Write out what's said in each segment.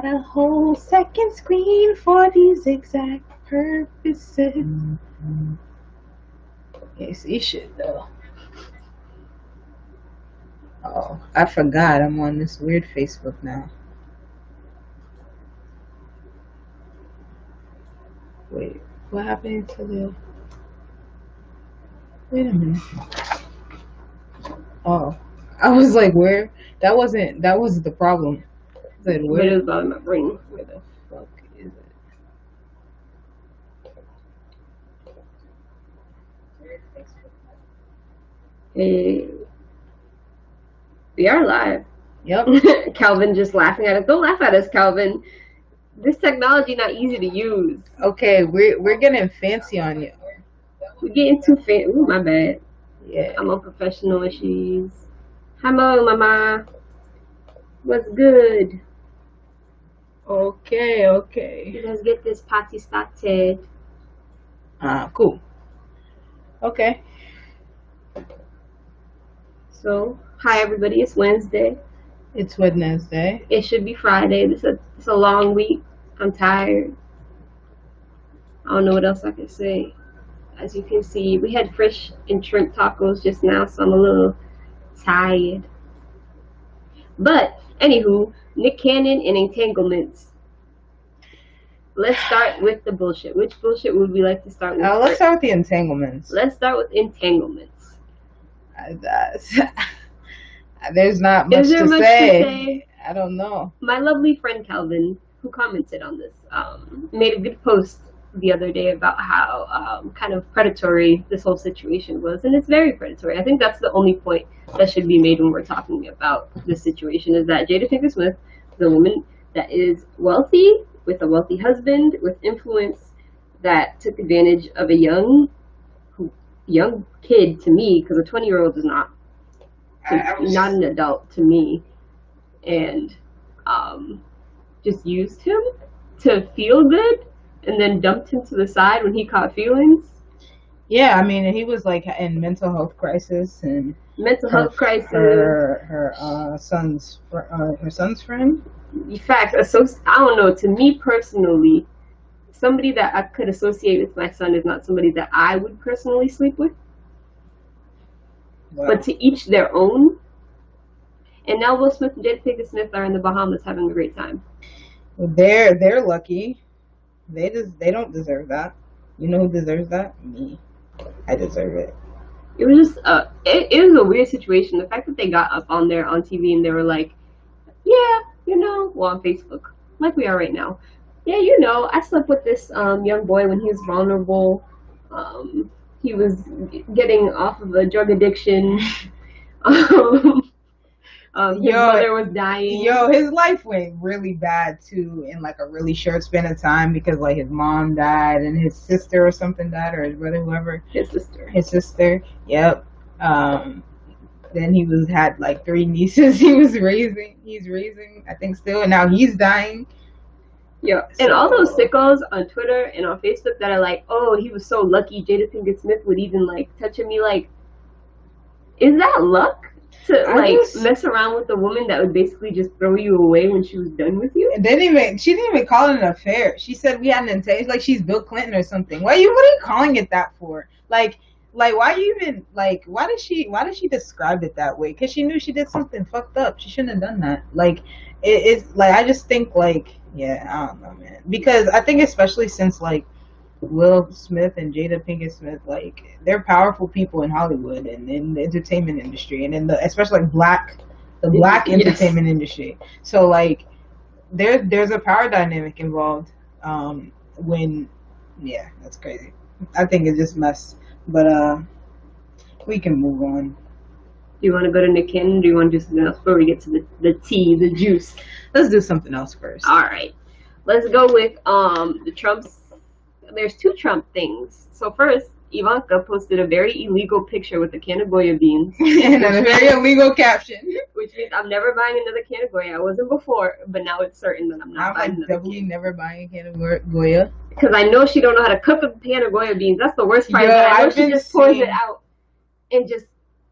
got a whole second screen for these exact purposes. Yes, you should though. Oh, I forgot I'm on this weird Facebook now. Wait, what happened to the... Wait a minute. Oh, I was like, where? That was the problem. I said, But where? it was about my brain. Where the fuck is it? Hey. We are live. Yep. Calvin just laughing at us. Don't laugh at us, Calvin. This technology not easy to use. Okay, we're getting fancy on you. We're getting too fancy. Ooh, my bad. Yeah. I'm unprofessional and she's... Hello, mama. What's good? Okay. Let's get this party started. Cool. Okay. So, hi everybody. It's Wednesday. It's Wednesday. It should be Friday. It's a long week. I'm tired. I don't know what else I can say. As you can see, we had fish and shrimp tacos just now, so I'm a little tired. But, anywho, Nick Cannon and entanglements. Let's start with the bullshit. Which bullshit would we like to start with? Let's start with the entanglements. Let's start with entanglements. There's not much to say. I don't know. My lovely friend Calvin, who commented on this, made a good post the other day about how kind of predatory this whole situation was, and it's very predatory. I think that's the only point that should be made when we're talking about this situation, is that Jada Pinkett Smith is a woman that is wealthy, with a wealthy husband, with influence, that took advantage of a young kid, to me, because a 20-year-old is not an adult to me, and just used him to feel good, and then dumped him to the side when he caught feelings. Yeah, I mean, he was like in mental health crisis, and her son's friend. In fact, I don't know. To me personally, somebody that I could associate with my son is not somebody that I would personally sleep with. Wow. But to each their own. And now Will Smith and Jada Pinkett Smith are in the Bahamas having a great time. They're lucky. They don't deserve that. You know who deserves that? Me. I deserve it. It was just it was a weird situation. The fact that they got up on there on TV and they were like, yeah, well, on Facebook, like we are right now. Yeah, I slept with this young boy when he was vulnerable. He was getting off of a drug addiction. His mother was dying. His life went really bad too in like a really short span of time, because like his mom died and his sister or something died, or his brother, whoever. His sister. Yep. Then he had like 3 nieces he's raising, I think, still, and now he's dying. Yeah, so. And all those sickos on Twitter and on Facebook that are like, oh, he was so lucky Jada Pinkett Smith would even like touch him. You like, is that luck? To mess around with a woman that would basically just throw you away when she was done with you? And she didn't even call it an affair. She said we had an entanglement, like she's Bill Clinton or something. What are you calling it that for? Like why did she describe it that way? Because she knew she did something fucked up. She shouldn't have done that. Like it's like, I just think like, yeah, I don't know, man. Because I think especially since like Will Smith and Jada Pinkett Smith, like, they're powerful people in Hollywood and in the entertainment industry, and in especially like the black entertainment industry. So like there's a power dynamic involved. That's crazy. I think it's just mess. But we can move on. Do you want to go to Nick Cannon? Do you want to do something else before we get to the tea, the juice? Let's do something else first. All right. Let's go with the Trumps. There's 2 Trump things. So first, Ivanka posted a very illegal picture with a can of Goya beans. And a very illegal caption. Which means I'm never buying another can of Goya. I wasn't before, but now it's certain that I'm not buying another definitely never buying a can of Goya. Because I know she don't know how to cook a pan of Goya beans. That's the worst part. I know she just pours it out and just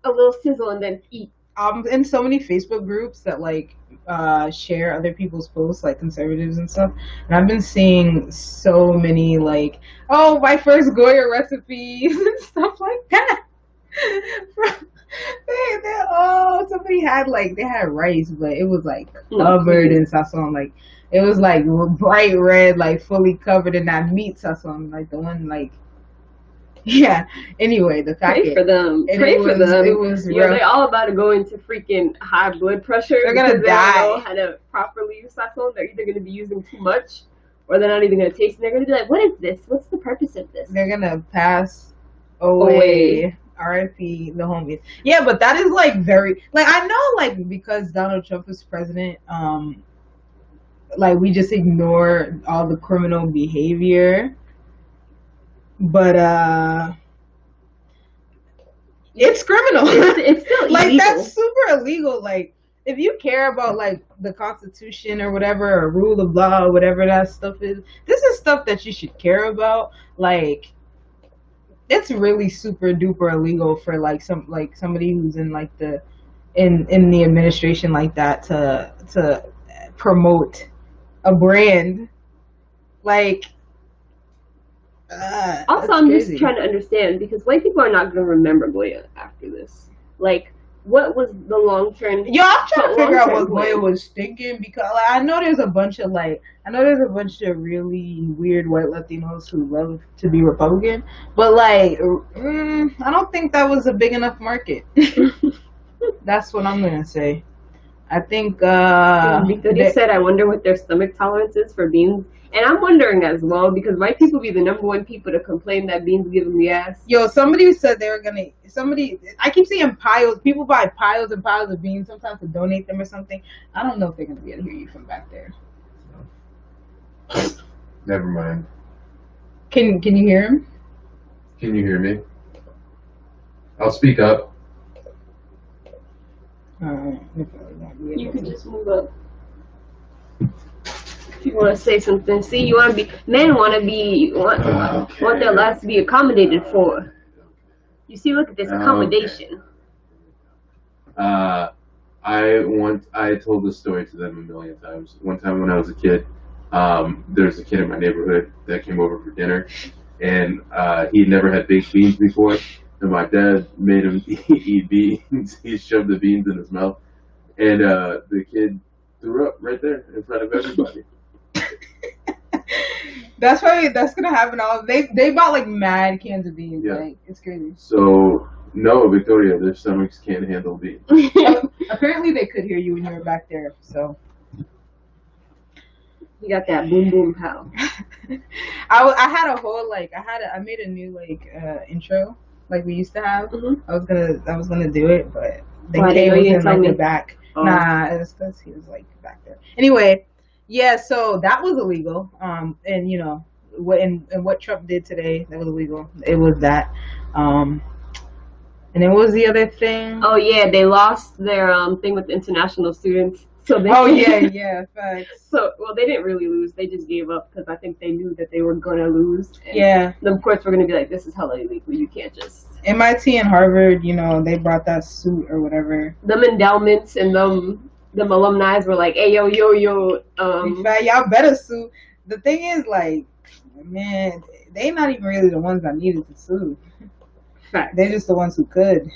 a little sizzle and then eat. I'm in so many Facebook groups that like share other people's posts, like conservatives and stuff. And I've been seeing so many like, oh, my first Goya recipes and stuff like that. From, oh, somebody had like they had rice, but it was like covered in sazon. Like it was like bright red, like fully covered in that meat sazon, like the one like. Yeah. Anyway, the Pray for them. Pray for them. It was you know, they're all about to go into freaking high blood pressure. They're gonna because die. They don't know how to properly use sazon. They're either gonna be using too much, or they're not even gonna taste. And they're gonna be like, "What is this? What's the purpose of this?" They're gonna pass away. R.I.P. the homies. Yeah, but that is like very like I know like because Donald Trump is president, like we just ignore all the criminal behavior. But it's criminal. It's still like illegal. That's super illegal. Like if you care about like the Constitution or whatever, or rule of law or whatever that stuff is, this is stuff that you should care about. Like it's really super duper illegal for like somebody who's in like the in the administration like that to promote a brand like. Also, I'm just trying to understand because white people are not going to remember Goya after this. Like, what was the long term? Yo, I'm trying to figure out what Goya was thinking because like, I know there's a bunch of really weird white Latinos who love to be Republican, but like, I don't think that was a big enough market. That's what I'm gonna say. I think Victoria said, "I wonder what their stomach tolerance is for beans." And I'm wondering as well because white people be the number one people to complain that beans give them the ass. Yo, somebody said they were gonna. I keep seeing piles. People buy piles and piles of beans sometimes to donate them or something. I don't know if they're gonna be able to hear you from back there. Never mind. Can you hear him? Can you hear me? I'll speak up. You can just move up. If you want to say something, see, you want to be, men want their lives to be accommodated for. You see, look at this accommodation. I told this story to them a million times. One time when I was a kid, there's a kid in my neighborhood that came over for dinner, and he never had baked beans before, and my dad made him eat beans. He shoved the beans in his mouth, and the kid threw up right there in front of everybody. That's gonna happen. They bought like mad cans of beans. Yeah. Like it's crazy. So no, Victoria, their stomachs can't handle beans. Apparently, they could hear you when you were back there. So you got that boom boom pow. I had a whole I made a new intro like we used to have. Mm-hmm. I was gonna do it, but the K was in like the back. Oh. Nah, it was because he was like back there. Anyway. Yeah, so that was illegal. And you know what Trump did today, that was illegal. It was that. And then what was the other thing? Oh yeah, they lost their thing with the international students. So they yeah, facts. So they didn't really lose. They just gave up because I think they knew that they were gonna lose. And yeah. The courts were gonna be like, this is hella illegal. You can't just. MIT and Harvard, they brought that suit or whatever. Them endowments and them alumni were like, hey, yo. In fact, y'all better sue. The thing is, like, man, they not even really the ones that needed to sue. Facts. They're just the ones who could.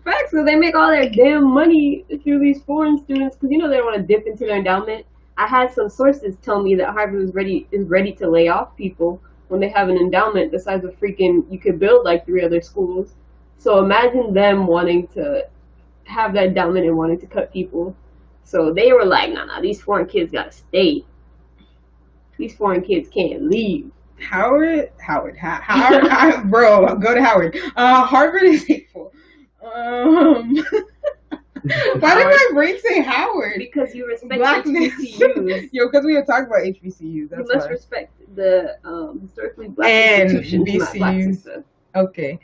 Facts, so they make all their damn money through these foreign students because, they don't want to dip into their endowment. I had some sources tell me that Harvard is ready to lay off people when they have an endowment the size of you could build like 3 other schools. So imagine them wanting to have that endowment and wanting to cut people. So they were like, nah, these foreign kids gotta stay. These foreign kids can't leave. Howard, bro, go to Howard. Harvard is hateful. Why did my brain say Howard? Because you respect HBCUs. Yo, because we were talking about HBCUs. That's you must respect the historically black institutions. HBCUs. Okay.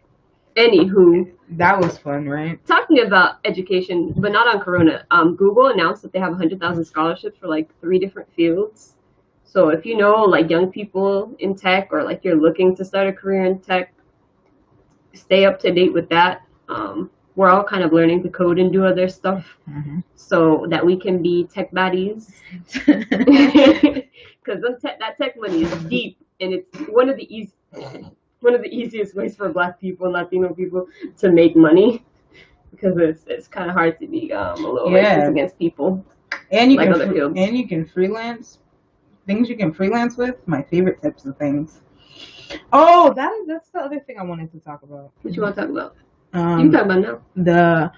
Anywho, that was fun, right? Talking about education, but not on Corona. Google announced that they have 100,000 scholarships for like 3 different fields. So if you know like young people in tech or like you're looking to start a career in tech, stay up to date with that. we're all kind of learning to code and do other stuff Mhm. so that we can be tech baddies. Because that tech money is deep, and it's one of the easiest ways for Black people and Latino people to make money, because it's kind of hard to be a little racist against people And you like can other fields. and you can freelance things you can freelance with. My favorite types of things. Oh, that's the other thing I wanted to talk about. What you want to talk about? You can talk about now.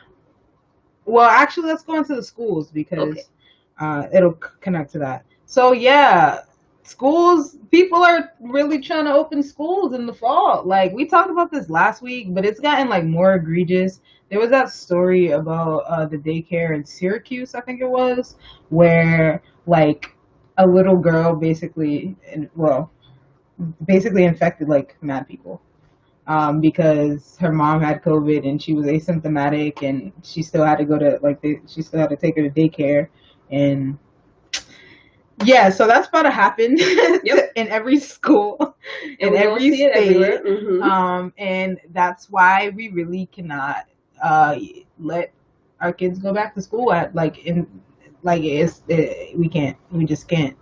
Well, actually, let's go into the schools because Okay. it'll connect to that. So yeah, schools. People are really trying to open schools in the fall. Like we talked about this last week, but it's gotten like more egregious. There was that story about the daycare in Syracuse, I think it was, where like a little girl basically infected like mad people. Because her mom had COVID and she was asymptomatic, and she still had to go to she still had to take her to daycare, and yeah, so that's about to happen in every school, in every state. And that's why we really cannot let our kids go back to school we just can't.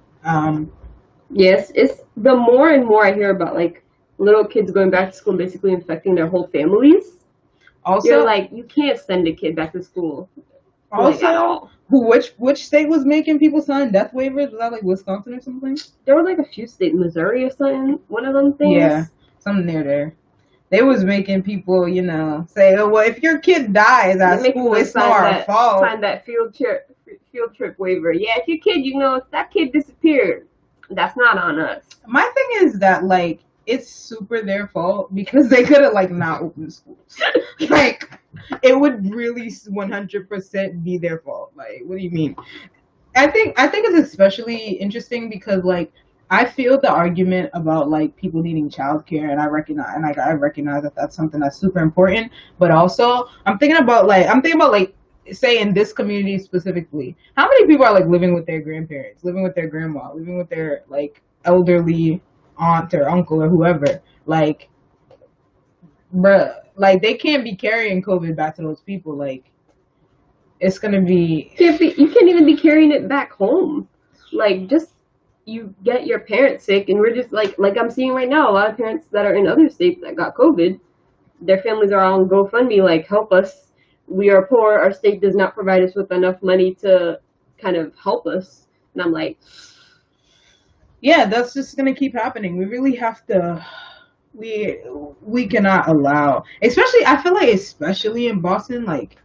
Yes, it's the more and more I hear about like little kids going back to school and basically infecting their whole families. Also, you're like, you can't send a kid back to school. Also, at all. Which state was making people sign death waivers? Was that like Wisconsin or something? There were like a few states, Missouri or something. One of them things. Yeah, something near there. They was making people, say, "Oh, well, if your kid dies at school, it's not our fault." Sign that field trip waiver. Yeah, if your kid, if that kid disappeared, that's not on us. My thing is that like it's super their fault because they could have like not opened schools. Like it would really 100% be their fault. Like, what do you mean? I think it's especially interesting because like I feel the argument about like people needing childcare, and I recognize that that's something that's super important. But also, I'm thinking about like say in this community specifically, how many people are like living with their grandparents, living with their grandma, living with their like elderly aunt or uncle or whoever, like, bruh, like they can't be carrying COVID back to those people. Like, it's gonna be. You can't even be carrying it back home. Like, just you get your parents sick, and we're just like I'm seeing right now, a lot of parents that are in other states that got COVID, their families are on GoFundMe, like, help us. We are poor. Our state does not provide us with enough money to kind of help us. And I'm like, yeah, that's just gonna keep happening. We really have to. We cannot allow, especially. I feel like, especially in Boston, like,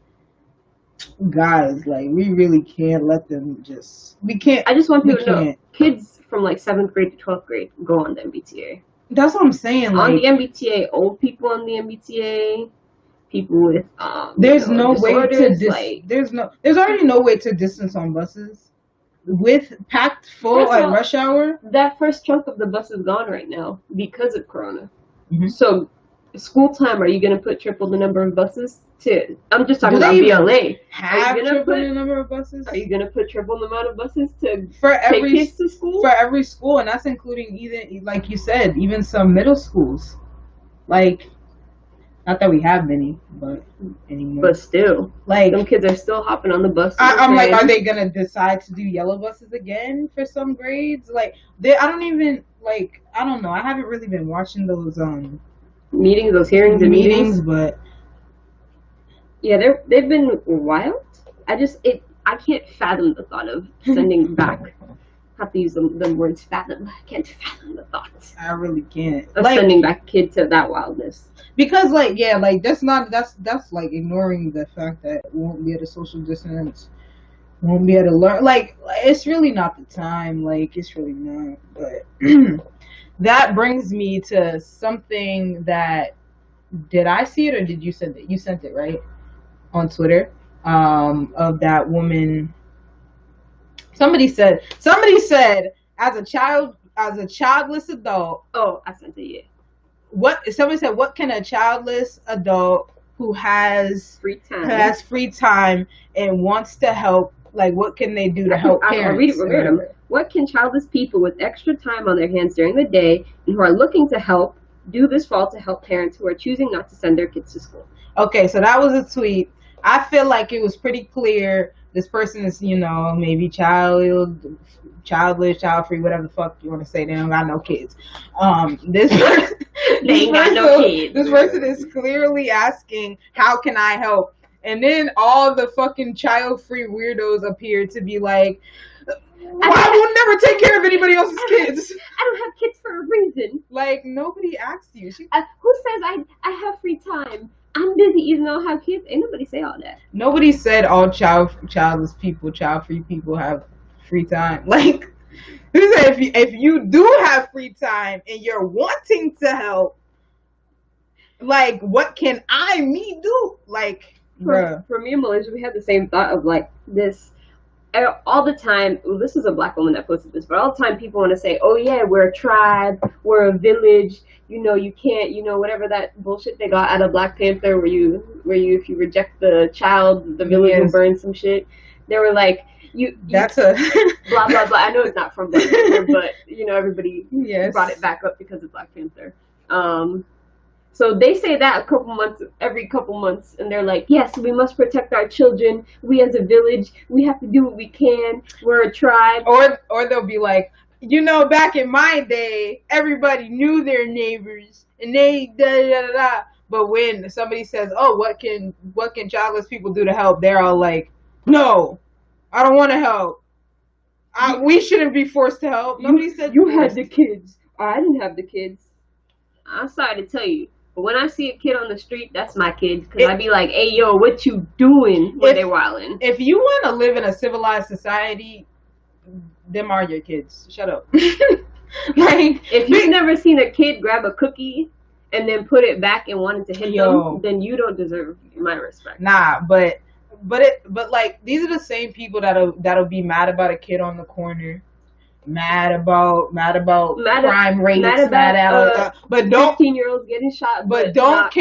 guys, like, we really can't let them just. We can't. I just want people to know, kids from like 7th grade to 12th grade go on the MBTA. That's what I'm saying. Like, on the MBTA, old people on the MBTA, people with there's no way to there's already no way to distance on buses with packed full at rush hour. That first chunk of the bus is gone right now because of Corona. Mm-hmm. So school time, are you going to put triple the number of buses? I'm just talking about BLA. Have triple the number of buses? Are you going to put triple the amount of buses to take kids to school? For every school, and that's including even, like you said, even some middle schools. Like, not that we have many, but anymore. But still, like, some kids are still hopping on the bus. I'm like, are they gonna decide to do yellow buses again for some grades? Like, I don't know. I haven't really been watching those meetings, those hearings and meetings, but yeah, they've been wild. I can't fathom the thought of sending back. I have to use the words fathom. I can't fathom the thoughts. I really can't. Of sending back kids to that wildness. Because that's like ignoring the fact that won't be able to social distance, won't be able to learn. Like, it's really not the time. Like, it's really not. But that brings me to something that, did I see it or did you send it? You sent it, right? On Twitter, of that woman. Somebody said as a childless adult. Oh, I sent it. Yeah. Somebody said, what can a childless adult who has free time and wants to help, like, what can they do to help parents? I'll read it verbatim. What can childless people with extra time on their hands during the day and who are looking to help do this fall to help parents who are choosing not to send their kids to school? Okay, so that was a tweet. I feel like it was pretty clear this person is, maybe childless, child free, whatever the fuck you want to say. They don't got no kids. This person, They ain't got no kids. This person is clearly asking, "How can I help?" And then all the fucking child free weirdos appear to be like, I will never take care of anybody else's kids. I don't have kids for a reason. Like, nobody asked you. Who says I have free time? I'm busy even though I have kids. Ain't nobody say all that. Nobody said all childless people, child-free people have free time. Like, who said if you do have free time and you're wanting to help, like, what can me do? Like, for me and Malaysia, we had the same thought of like this. All the time, this is a black woman that posted this, but all the time people want to say, oh yeah, we're a tribe, we're a village, you can't, whatever that bullshit they got out of Black Panther where you if you reject the child, the village will burn some shit. They were like, that's a blah blah blah. I know it's not from Black Panther, but everybody brought it back up because of Black Panther. So they say that every couple months, and they're like, yes, we must protect our children. We as a village, we have to do what we can. We're a tribe. Or they'll be like, back in my day, everybody knew their neighbors, and they da da da da. But when somebody says, oh, what can childless people do to help? They're all like, no, I don't want to help. We shouldn't be forced to help. Nobody said you had the kids. I didn't have the kids. I'm sorry to tell you. But when I see a kid on the street, that's my kid. Because I'd be like, hey, yo, what you doing when they wildin'? If you want to live in a civilized society, them are your kids. Shut up. Like, if you've never seen a kid grab a cookie and then put it back and wanted to hit them, then you don't deserve my respect. Nah, but like, these are the same people that'll be mad about a kid on the corner. Mad about crime rates, but don't 15-year-olds getting shot, but don't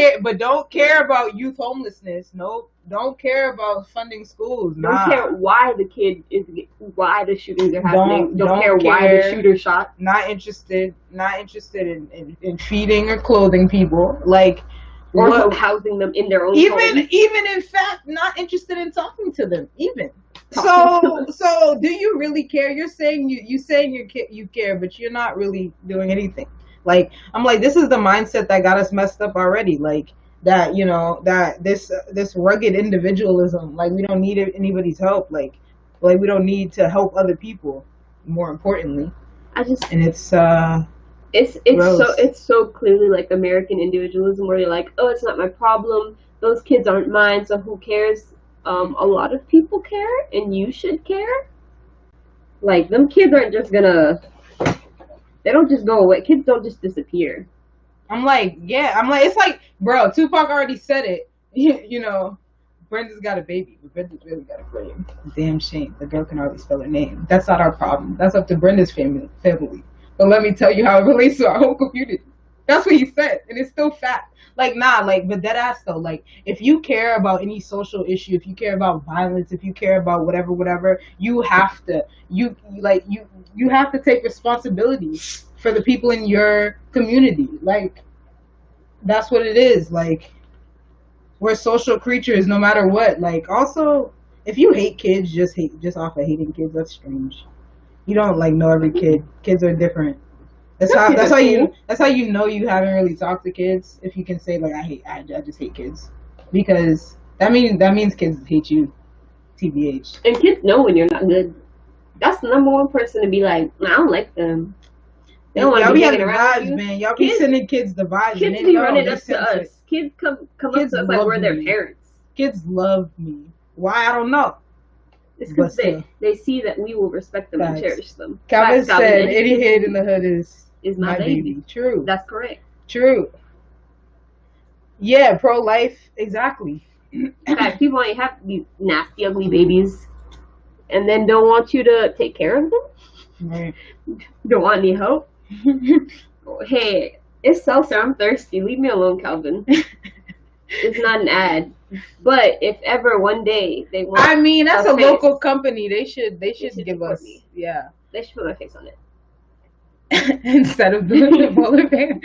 care about youth homelessness. Nope, don't care about funding schools. Don't care why the shootings are happening. Don't care why the shooter shot. Not interested in feeding or clothing people, like, or housing them in their own homes. Even in fact, not interested in talking to them even. So do you really care? You're saying you care, but you're not really doing anything. Like, I'm like, this is the mindset that got us messed up already. Like, that, that this rugged individualism, like, we don't need anybody's help. Like we don't need to help other people. More importantly, it's so clearly like American individualism, where you're like, oh, it's not my problem. Those kids aren't mine, so who cares? A lot of people care, and you should care. Like, them kids aren't just they don't just go away. Kids don't just disappear. I'm like, it's like, bro, Tupac already said it. Brenda's got a baby, but Brenda's really got a flame. Damn shame. The girl can already spell her name. That's not our problem. That's up to Brenda's family. But let me tell you how it relates to our whole community. That's what he said, and it's still fact. Like, but dead ass though, like, if you care about any social issue, if you care about violence, if you care about whatever, you have to take responsibility for the people in your community. Like, that's what it is. Like, we're social creatures no matter what. Like, also, if you hate kids just off of hating kids, that's strange. You don't know every kid. Kids are different. That's how you know you haven't really talked to kids, if you can say, like, I just hate kids, because that means kids hate you, TBH. And kids know when you're not good. That's the number one person to be like, I don't like them. They don't want to be hanging around you. Man. Y'all be sending kids the vibes. Kids be running up to us. Kids come up to us like we're their parents. Kids love me. Why? I don't know. It's because they see that we will respect them and cherish them. Calvin said, any head in the hood is my baby. True. That's correct. True. Yeah, pro-life. Exactly. In fact, people only have these nasty, ugly babies and then don't want you to take care of them. Right. Don't want any help. Hey, it's seltzer. I'm thirsty. Leave me alone, Calvin. It's not an ad. But if ever one day they want, that's a local company. They should give us. Yeah. They should put my face on it. Instead of the polar bear.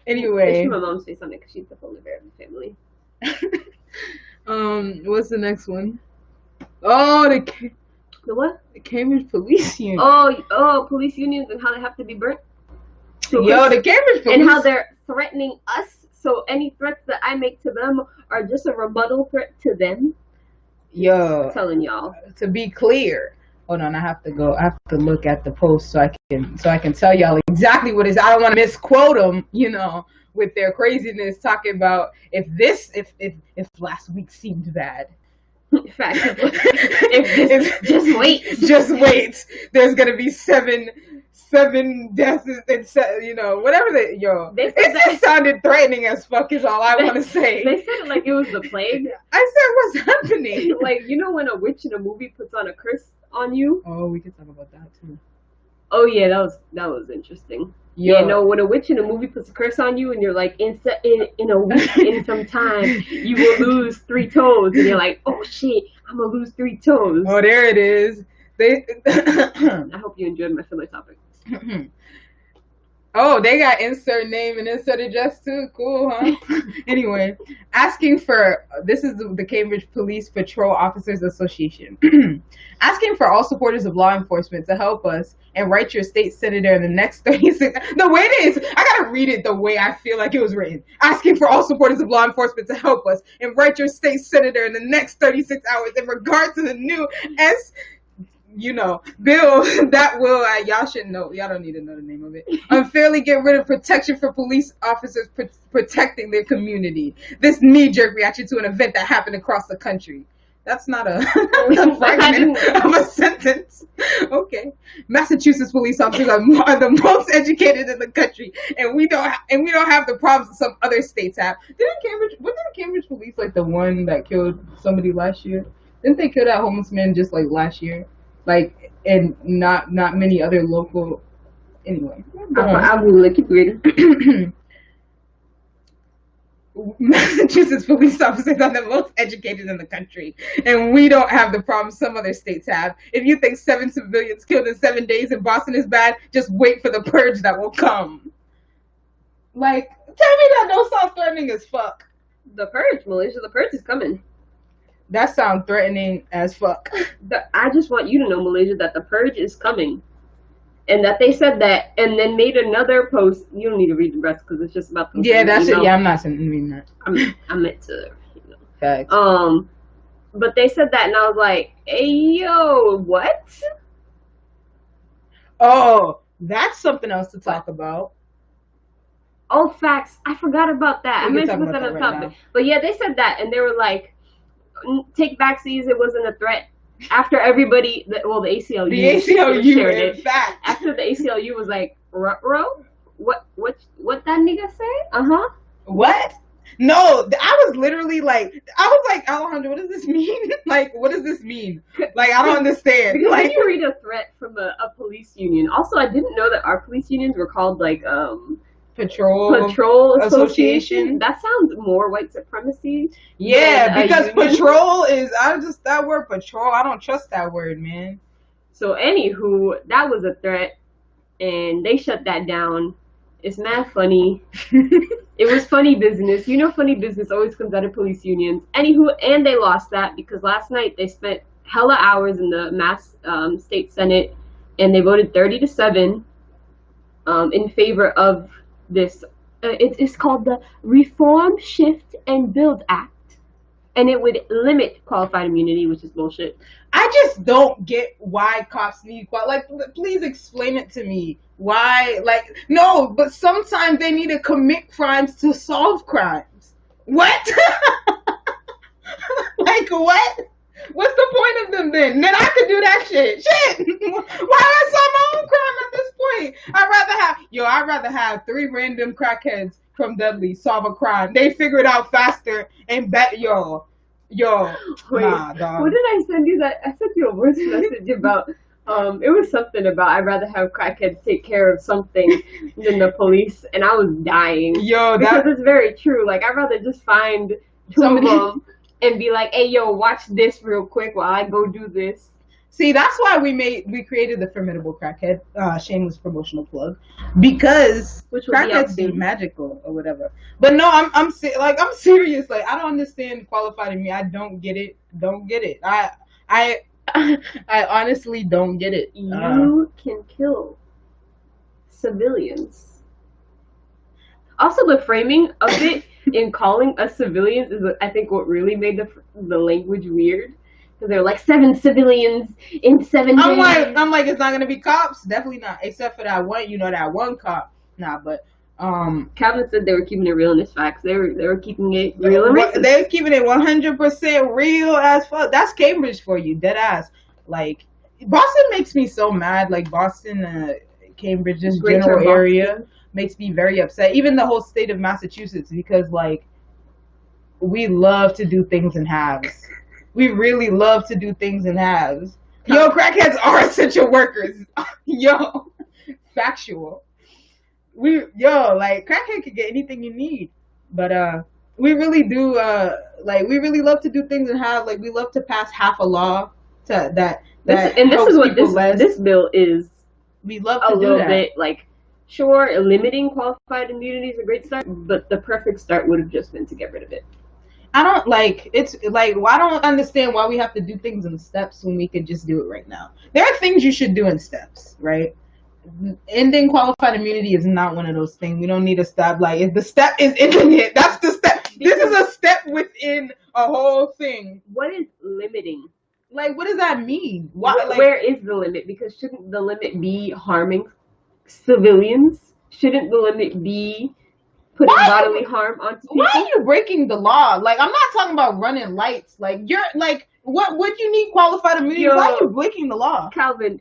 Anyway. My mom say something because she's the polar bear of the family. What's the next one? Oh, The what? The Cambridge Police Union. Oh, police unions and how they have to be burnt. Yo, the Cambridge Police. And how they're threatening us. So any threats that I make to them are just a rebuttal threat to them. Yo, I'm telling y'all. To be clear, hold on, I have to look at the post so I can tell y'all exactly what it is. I don't want to misquote them, with their craziness talking about if last week seemed bad. Fact. Just wait. Just wait. There's gonna be seven deaths and whatever it sounded threatening as fuck is all I want to say. They said it like it was the plague. I said, what's happening? Like, when a witch in a movie puts on a curse on you. Oh, we could talk about that too. Oh yeah, that was interesting. Yo. Yeah, no, when a witch in a movie puts a curse on you and you're like, in a week, in some time, you will lose 3 toes. And you're like, oh shit, I'm going to lose 3 toes. Oh, there it is. I hope you enjoyed my filler topic. Oh, they got insert name and insert address too. Cool, huh? Anyway, this is the Cambridge Police Patrol Officers Association. Asking for all supporters of law enforcement to help us and write your state senator in the next 36. The way it is, I gotta read it the way I feel like it was written. Asking for all supporters of law enforcement to help us and write your state senator in the next 36 hours in regard to the new bill that will, y'all should know, y'all don't need to know the name of it, unfairly get rid of protection for police officers protecting their community. This knee-jerk reaction to an event that happened across the country. That's not a fragment of a sentence. Okay. Massachusetts police officers are the most educated in the country, and we don't have the problems that some other states have. Wasn't the Cambridge police like the one that killed somebody last year? Didn't they kill that homeless man just like last year? Like, and not many other local. Anyway, I will keep reading. Massachusetts police officers are the most educated in the country, and we don't have the problems some other states have. If you think 7 civilians killed in 7 days in Boston is bad, just wait for the purge that will come. Like, tell me that don't sound threatening as fuck. The purge, Malaysia, the purge is coming. That sounds threatening as fuck. I just want you to know, Malaysia, that the purge is coming. And that they said that, and then made another post. You don't need to read the rest because it's just about the. Yeah, that's it. Yeah, I'm not reading that. I meant to. Facts. But they said that, and I was like, "Hey, yo, what?" Oh, that's something else to talk about. Oh, facts. I forgot about that. I meant to put that on top. But yeah, they said that, and they were like, "Take backsies. It wasn't a threat." After everybody, the ACLU shared it. Fact. After the ACLU was like, "Ruh-roh? What that nigga say? What? No, I was literally like, Alejandro, what does this mean? Like, what does this mean? Like, I don't understand. Because like, you read a threat from a police union. Also, I didn't know that our police unions were called like Patrol Association. That sounds more white supremacy. Yeah, because patrol is that word patrol. I don't trust that word, man. So anywho, that was a threat, and they shut that down. It's mad funny. It was funny business. Funny business always comes out of police unions. Anywho, and they lost that because last night they spent hella hours in the Mass State Senate, and they voted 30-7 in favor of this. It's called the Reform, Shift, and Build Act, and it would limit qualified immunity, which is bullshit. I just don't get why cops need please explain it to me. Why? Like, no, but sometimes they need to commit crimes to solve crimes. What? Like, what? What's the point of them then? Then I could do that shit. Shit. Why do I solve my own crime at this point? I'd rather have 3 random crackheads from Dudley solve a crime. They figure it out faster and bet Wait, nah, dog. What did I send you? That I sent you a voice message about. It was something about I'd rather have crackheads take care of something than the police, and I was dying. Because it's very true. Like, I'd rather just find 2 of them and be like, "Hey, yo, watch this real quick while I go do this." See, that's why we created the Formidable Crackhead, shameless promotional plug, because Which will be out crackheads be soon. magical or whatever. But no, I'm serious. Like, I don't understand qualified in me. I don't get it. Don't get it. I I honestly don't get it. You can kill civilians. Also, the framing of it in calling us civilians is, I think, what really made the language weird. Because they're like 7 civilians in 7 days. I'm like, it's not gonna be cops. Definitely not. Except for that one cop. Nah, but Calvin said they were keeping it real in his facts. They were keeping it real and racist. They're keeping it 100% real as fuck. That's Cambridge for you, dead ass. Like, Boston makes me so mad. Like, Boston, Cambridge, this general area makes me very upset. Even the whole state of Massachusetts, because like, we love to do things in halves. We really love to do things in halves. Yo, crackheads are essential workers. Yo, factual. Like, crackhead could get anything you need, but we really do. We really love to do things and have, like, we love to pass half a law to that. And this is what this bill is. We love to do little that. bit like, sure, limiting qualified immunity is a great start, but the perfect start would have just been to get rid of it. I don't like it's like I don't understand why we have to do things in steps when we could just do it right now. There are things you should do in steps, right? Ending qualified immunity is not one of those things. We don't need a step. Like, if the step is ending it, that's the step. This is a step within a whole thing. What is limiting? Like, what does that mean? Where is the limit? Because shouldn't the limit be harming civilians? Shouldn't the limit be putting bodily harm onto people? Why are you breaking the law? Like, I'm not talking about running lights. Like, you're like, what would you need qualified immunity? Why are you breaking the law? Calvin,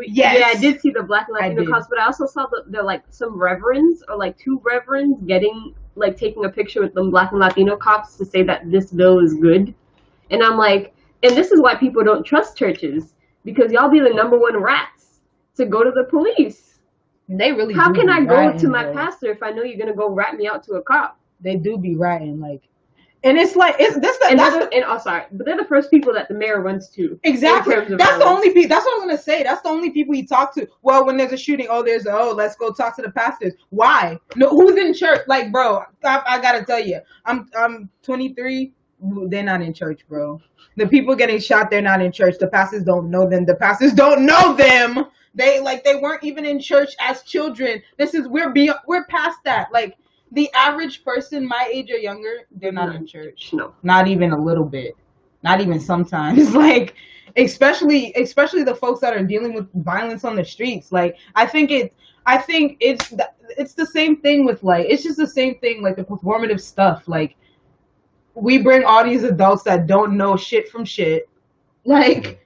yeah, I did see the Black and Latino cops, but I also saw the like some reverends or like 2 reverends taking a picture with them Black and Latino cops to say that this bill is good. And I'm like, and this is why people don't trust churches, because y'all be the number 1 rats to go to the police. They really How do can be I go ratting, to my though. pastor if I know you're gonna go rat me out to a cop? They do be ratting, like, and it's like but they're the first people that the mayor runs to. Exactly. That's the only people. That's what I was gonna say. That's the only people he talk to. Well, when there's a shooting, let's go talk to the pastors. Why? No, who's in church? Like, bro, I gotta tell you, I'm 23. They're not in church, bro. The people getting shot, they're not in church. The pastors don't know them. The pastors don't know them. They weren't even in church as children. We're past that. Like, the average person my age or younger, they're not in church. No. Not even a little bit. Not even sometimes. Like, especially the folks that are dealing with violence on the streets. Like, I think it's the same thing with, like, it's just the same thing, like the performative stuff. Like, we bring all these adults that don't know shit from shit, like,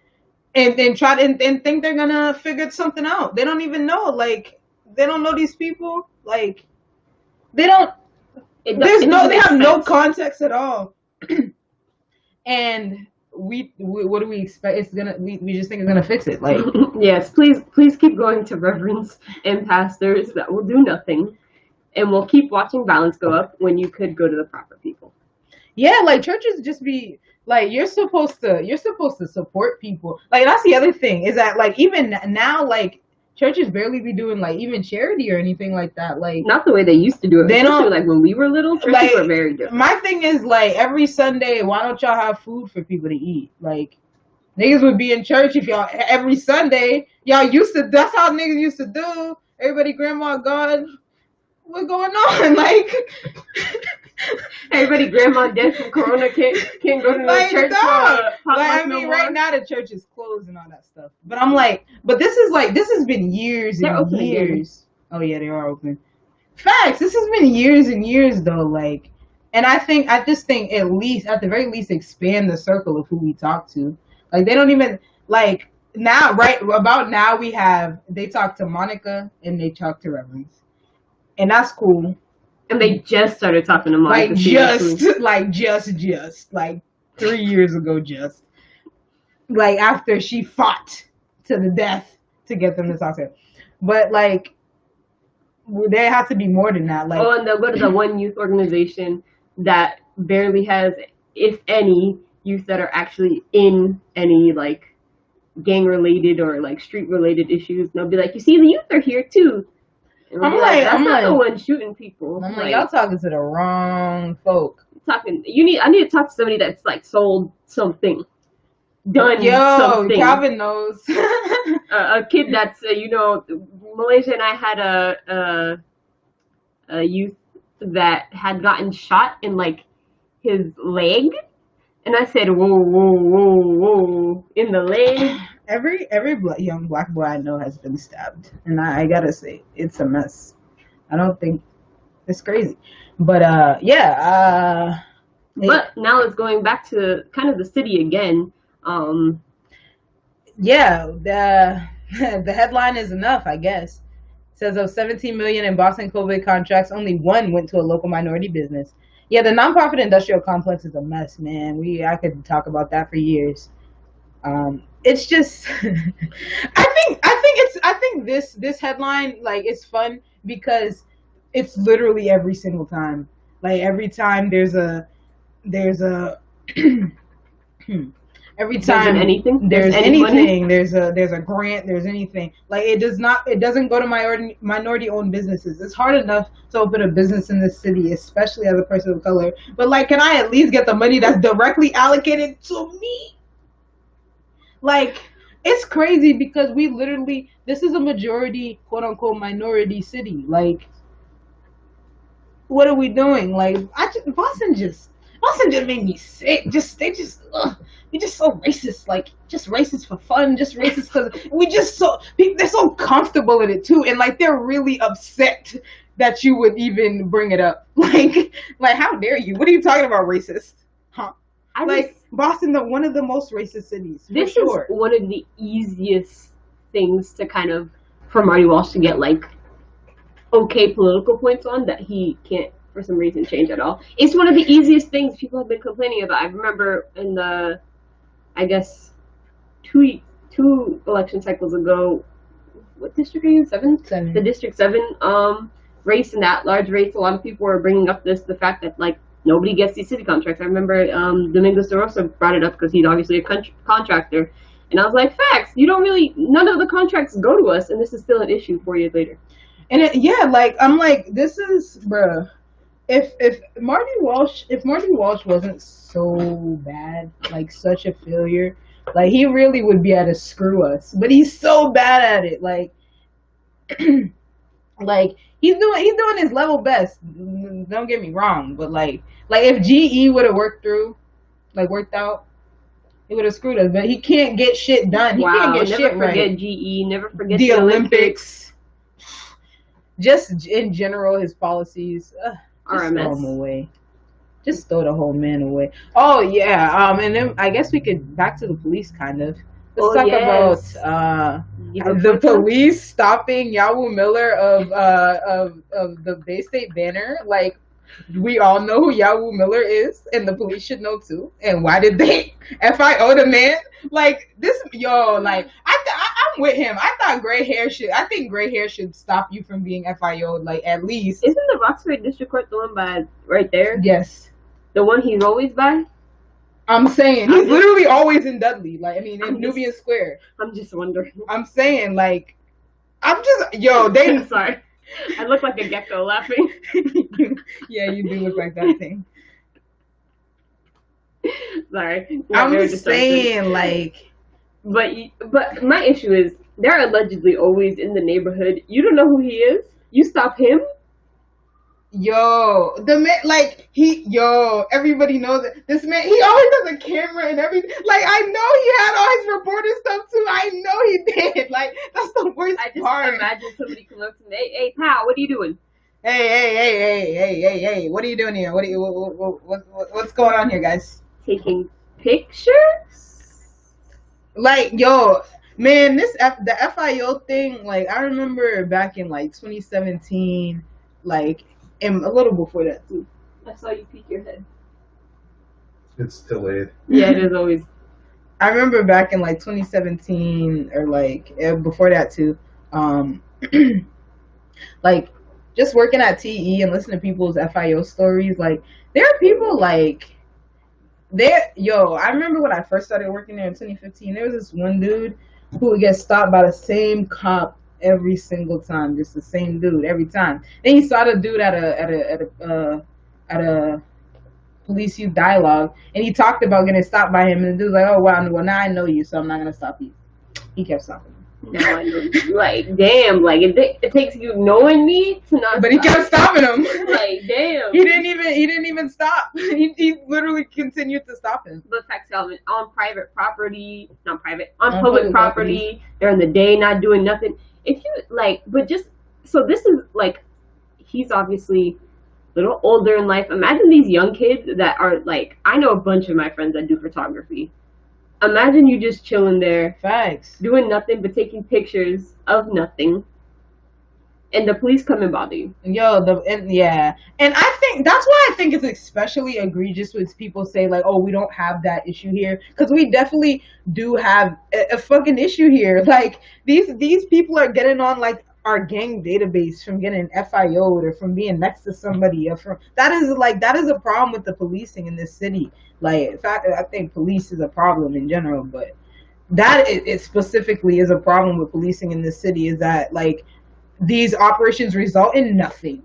and try and think they're gonna figure something out. They don't even know. Like, they don't know these people. Like, they don't. They have no context at all. And what do we expect? We just think it's gonna fix it. Like, yes, please keep going to reverends and pastors that will do nothing, and we'll keep watching balance go up when you could go to the proper people. Yeah, like, churches just be like, you're supposed to support people. Like, that's the other thing, is that, like, even now, like, churches barely be doing, like, even charity or anything like that. Like, not the way they used to do it. They don't, like, when we were little, churches were very different. My thing is, like, every Sunday, why don't y'all have food for people to eat? Like, niggas would be in church if y'all every Sunday. Y'all that's how niggas used to do. Everybody, grandma gone. What's going on? Like, everybody, grandma dead from corona, can't go to the church. Right now the church is closed and all that stuff. But I'm like, this has been years and years. Oh yeah, they are open. Facts. This has been years and years though. Like, and I just think at the very least expand the circle of who we talk to. Like, they don't even, like, now, right about now, they talk to Monica and they talk to Reverends. And that's cool. And they just started talking to Monica. Like 3 years ago, like, after she fought to the death to get them to talk to her. But, like, there has to be more than that. Like, and they'll go to the one youth organization that barely has, if any, youth that are actually in any, like, gang related or like street related issues. And they'll be like, you see, the youth are here too. And we'll I'm be like, that's I'm not the like, one shooting people. I'm like, y'all talking to the wrong folk. I need to talk to somebody that's like sold something, done Yo, something. Calvin knows. A kid that's Malaysia and I had a youth that had gotten shot in like his leg, and I said, whoa, whoa, whoa, whoa, in the leg. Every young black boy I know has been stabbed, and I gotta say, it's a mess. I don't think it's crazy, but But now it's going back to kind of the city again. The the headline is enough, I guess. It says of 17 million in Boston COVID contracts, only one went to a local minority business. Yeah, the nonprofit industrial complex is a mess, man. I could talk about that for years. It's just I think this headline like is fun because it's literally every single time. Like every time there's a every time there's anything, there's a grant, there's anything. Like it doesn't go to minority owned businesses. It's hard enough to open a business in this city, especially as a person of color. But like, can I at least get the money that's directly allocated to me? Like, it's crazy because this is a majority, quote unquote, minority city. Like, what are we doing? Like, Boston just made me sick. They're just so racist. Like, just racist for fun. Just racist because they're so comfortable in it too, and like they're really upset that you would even bring it up. Like how dare you? What are you talking about, racist? Huh? Boston, one of the most racist cities. This is one of the easiest things to kind of for Marty Walsh to get like okay political points on that he can't for some reason change at all. It's one of the easiest things people have been complaining about. I remember in the, I guess, two election cycles ago, what district are you in? Seven? The District 7 race, and that large race, a lot of people were bringing up the fact that like nobody gets these city contracts. I remember Domingos de Rosa brought it up because he's obviously a contractor. And I was like, facts, none of the contracts go to us, and this is still an issue 4 years later. And I'm like, this is, bruh, if Marty Walsh wasn't so bad, like such a failure, like he really would be able to screw us. But he's so bad at it, like like he's doing his level best. Don't get me wrong, but like if GE would have worked out, he would have screwed us. But he can't get shit done. He can't get shit right. Never forget GE. Never forget the Olympics. Just in general, his policies. Just throw him away. Just throw the whole man away. Oh yeah. And then I guess we could back to the police kind of. Let's talk about the police stopping Yawu Miller of the Bay State banner. Like, we all know who Yawu Miller is, and the police should know too. And why did they FIO the man? Like this, like I'm with him. I think gray hair should stop you from being FIO'd. Like at least. Isn't the Roxbury District Court the one by right there? Yes. The one he's always by. I'm saying he's literally always in Dudley. Like in Nubian Square. I'm just wondering. I'm saying they. I'm sorry. I look like a gecko laughing. Yeah, you do look like that thing. Sorry. I'm just saying, like. But my issue is they're allegedly always in the neighborhood. You don't know who he is. You stop him. The man, everybody knows that this man, he always has a camera and everything. Like, I know he had all his reporter stuff too. I know he did. Like, that's the worst part. I just imagine somebody come up to me, hey, pal, what are you doing? Hey, what are you doing here? What's going on here, guys? Taking pictures? Like, man, the FIO thing, like, I remember back in, like, 2017, like, and a little before that too. I saw you peek your head. It's delayed. Yeah, it is always. I remember back in like 2017 or like before that too. Like just working at TE and listening to people's FIO stories. Like there are people like I remember when I first started working there in 2015. There was this one dude who would get stopped by the same cop every single time, just the same dude every time. Then he saw the dude at a police youth dialogue, and he talked about getting stopped by him, and the dude's like, "Oh wow, well now I know you, so I'm not gonna stop you." He kept stopping him. Now I know. Like, damn, like it takes you knowing me to not. But he kept stopping him. Like, damn. He didn't even stop. He literally continued to stop him. But facts, Calvin, on private property, not private, on public property, during the day, not doing nothing. If you like, but just so this is like, he's obviously a little older in life. Imagine these young kids that are like, I know a bunch of my friends that do photography. Imagine you just chilling there, facts, doing nothing but taking pictures of nothing, and the police come and bother you. And I think that's why I think it's especially egregious when people say like, "Oh, we don't have that issue here," because we definitely do have a fucking issue here. Like these people are getting on like our gang database from getting FIO'd or from being next to somebody or from that is a problem with the policing in this city. Like, in fact, I think police is a problem in general, but that it specifically is a problem with policing in this city. Is that like these operations result in nothing,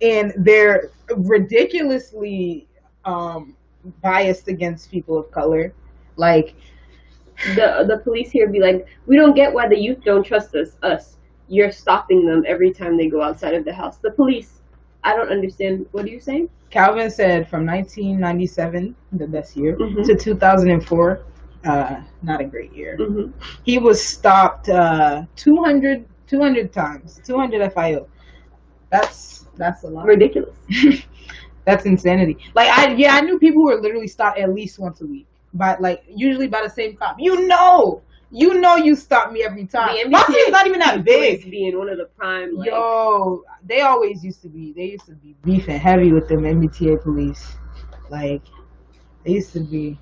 and they're ridiculously biased against people of color. Like the police here be like, we don't get why the youth don't trust us. You're stopping them every time they go outside of the house. The police, I don't understand. What are you saying? Calvin said from 1997, the best year, to 2004, not a great year. He was stopped 200 times, 200 FIO. That's a lot. Ridiculous. That's insanity. Like I knew people who were literally stopped at least once a week, but like usually by the same cop. You stop me every time. Boston is not even that big. Being one of the prime. Like, they always used to be. They used to be beefing heavy with them MBTA police. Like they used to be.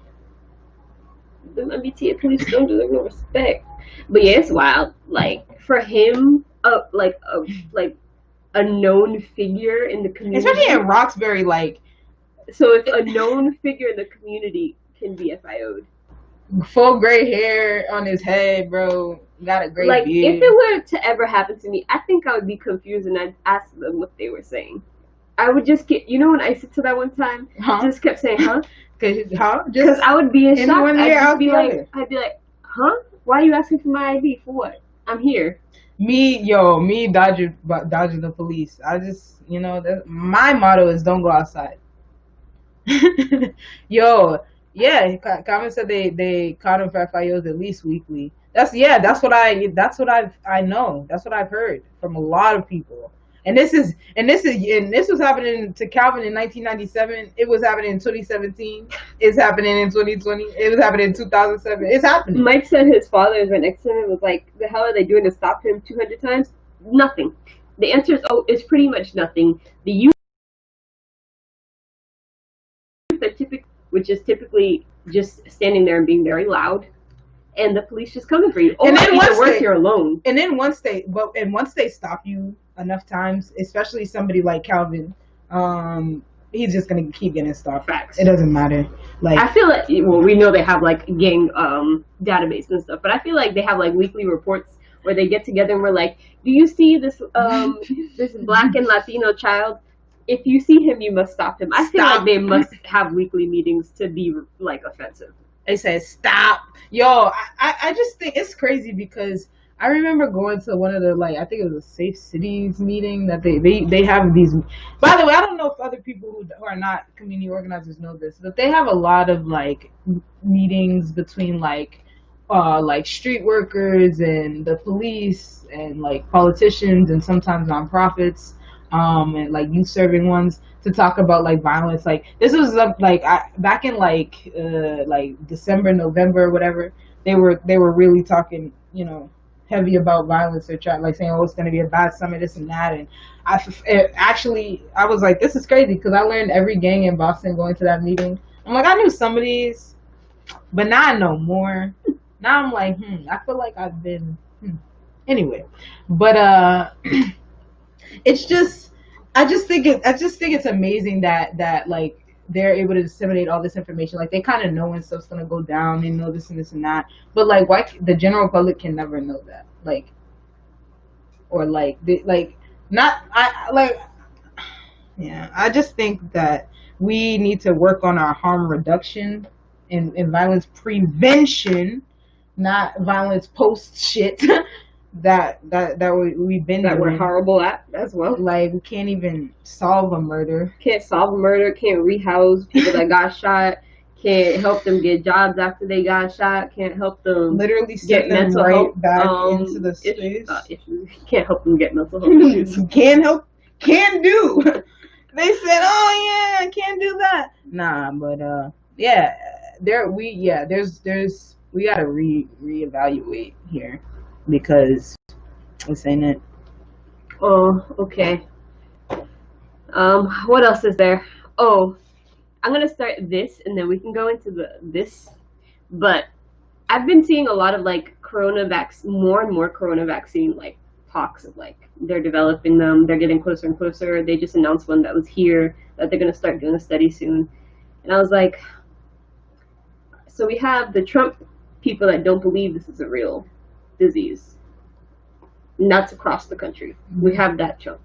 The MBTA police don't deserve no respect. But yeah, it's wild. Like for him, like a known figure in the community, especially in Roxbury. Like, so if a known figure in the community can be FIO'd. Full gray hair on his head, bro. Got a great beard. If it were to ever happen to me, I think I would be confused and I'd ask them what they were saying. I would just get, when I sit to that one time, just kept saying, huh? Because I would be in shock. I'd be like, huh? Why are you asking for my ID? For what? I'm here. Me dodging the police. I just, my motto is don't go outside. Yeah, Carmen said they caught him for FIOs at least weekly. That's what I know. That's what I've heard from a lot of people. And this was happening to Calvin in 1997. It was happening in 2017. It's happening in 2020. It was happening in 2007. It's happening. Mike said his father is right next to him and was like, "The hell are they doing to stop him 200 times?" Nothing. The answer is it's pretty much nothing. The youth which is typically just standing there and being very loud, and the police just coming for you. And then once you're alone. And then once they stop you enough times, especially somebody like Calvin, he's just gonna keep getting stopped. Facts. It doesn't matter. Like I feel like we know they have like gang database and stuff, but I feel like they have like weekly reports where they get together and we're like, do you see this this black and Latino child? If you see him, you must stop him. I feel like they must have weekly meetings to be like offensive. They say stop. I just think it's crazy because I remember going to one of the I think it was a Safe Cities meeting that they have these. By the way, I don't know if other people who are not community organizers know this, but they have a lot of meetings between street workers and the police and politicians and sometimes nonprofits. And youth serving ones to talk about violence. This was back in December, November, or whatever. They were really talking, heavy about violence. Or saying, oh, it's going to be a bad summer, this and that. And I was like, this is crazy because I learned every gang in Boston going to that meeting. I'm like, I knew some of these, but now I know more. Now I'm like, I feel like I've been anyway, but I just think it's amazing that they're able to disseminate all this information. Like, they kind of know when stuff's gonna go down. They know this and this and that. But like, why the general public can never know that? Like, or like, not I like. Yeah, I just think that we need to work on our harm reduction and violence prevention, not violence post shit. We've been that we're doing. horrible at as well. Like, we can't even solve a murder. Can't solve a murder. Can't rehouse people that got shot. Can't help them get jobs after they got shot. Can't help them Literally get send them mental right health back into the space. issues. Can't help them get mental health issues. Can help. Can do. They said, "Oh yeah, can't do that." Nah, but yeah, there's we gotta reevaluate here because this ain't it. Oh, okay. What else is there? Oh, I'm gonna start this, and then we can go into this. But I've been seeing a lot of like more and more corona vaccine like talks of like they're developing them, they're getting closer and closer. They just announced one that was here that they're gonna start doing a study soon, and I was like, so we have the Trump people that don't believe this is a real disease, and that's across the country. We have that chunk,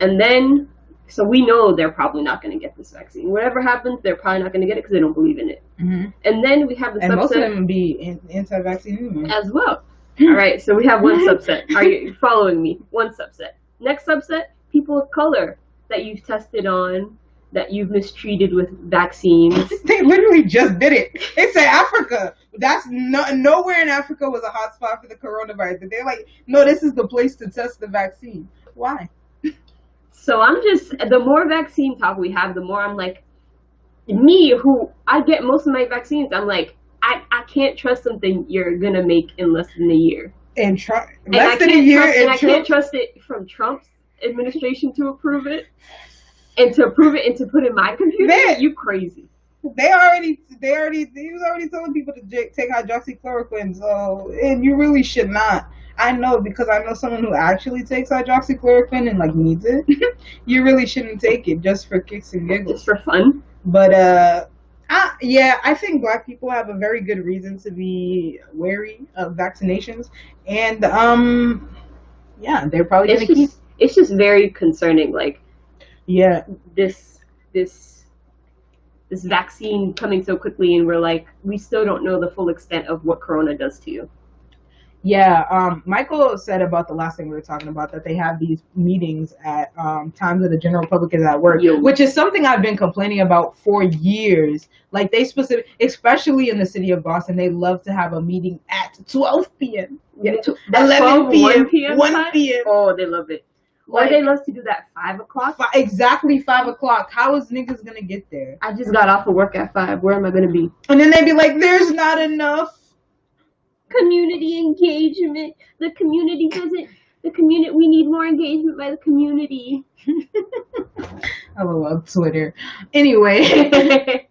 and then. So we know they're probably not going to get this vaccine. Whatever happens, they're probably not going to get it because they don't believe in it. Mm-hmm. And then we have the subset. And most of them be anti-vaccine anyway. As well. All right, so we have one subset. Are you following me? One subset. Next subset, people of color that you've tested on, that you've mistreated with vaccines. They literally just did it. They said Africa. That's nowhere in Africa was a hotspot for the coronavirus. They're like, no, this is the place to test the vaccine. Why? So I'm just, the more vaccine talk we have, the more I'm like, me, who I get most of my vaccines, I'm like, I can't trust something you're going to make in less than a year. And less than a year. And I can't trust it from Trump's administration to approve it. And to approve it and to put in my computer, you crazy. He was already telling people to take hydroxychloroquine, so, and you really should not. I know, because I know someone who actually takes hydroxychloroquine and like needs it. You really shouldn't take it just for kicks and giggles. Just for fun. But I think Black people have a very good reason to be wary of vaccinations, and they're probably gonna keep. It's just very concerning, like this vaccine coming so quickly, and we're like, we still don't know the full extent of what corona does to you. Yeah, Michael said about the last thing we were talking about, that they have these meetings at times that the general public is at work, which is something I've been complaining about for years. Like, especially in the city of Boston, they love to have a meeting at 12 p.m. Yeah, 11 p.m. 1 p.m. Oh, they love it. Or they love to do that 5 o'clock. Exactly 5 o'clock. How is niggas gonna get there? I just got off of work at 5. Where am I gonna be? And then they'd be like, "There's not enough community engagement. The community doesn't. We need more engagement by the community." I love Twitter. Anyway,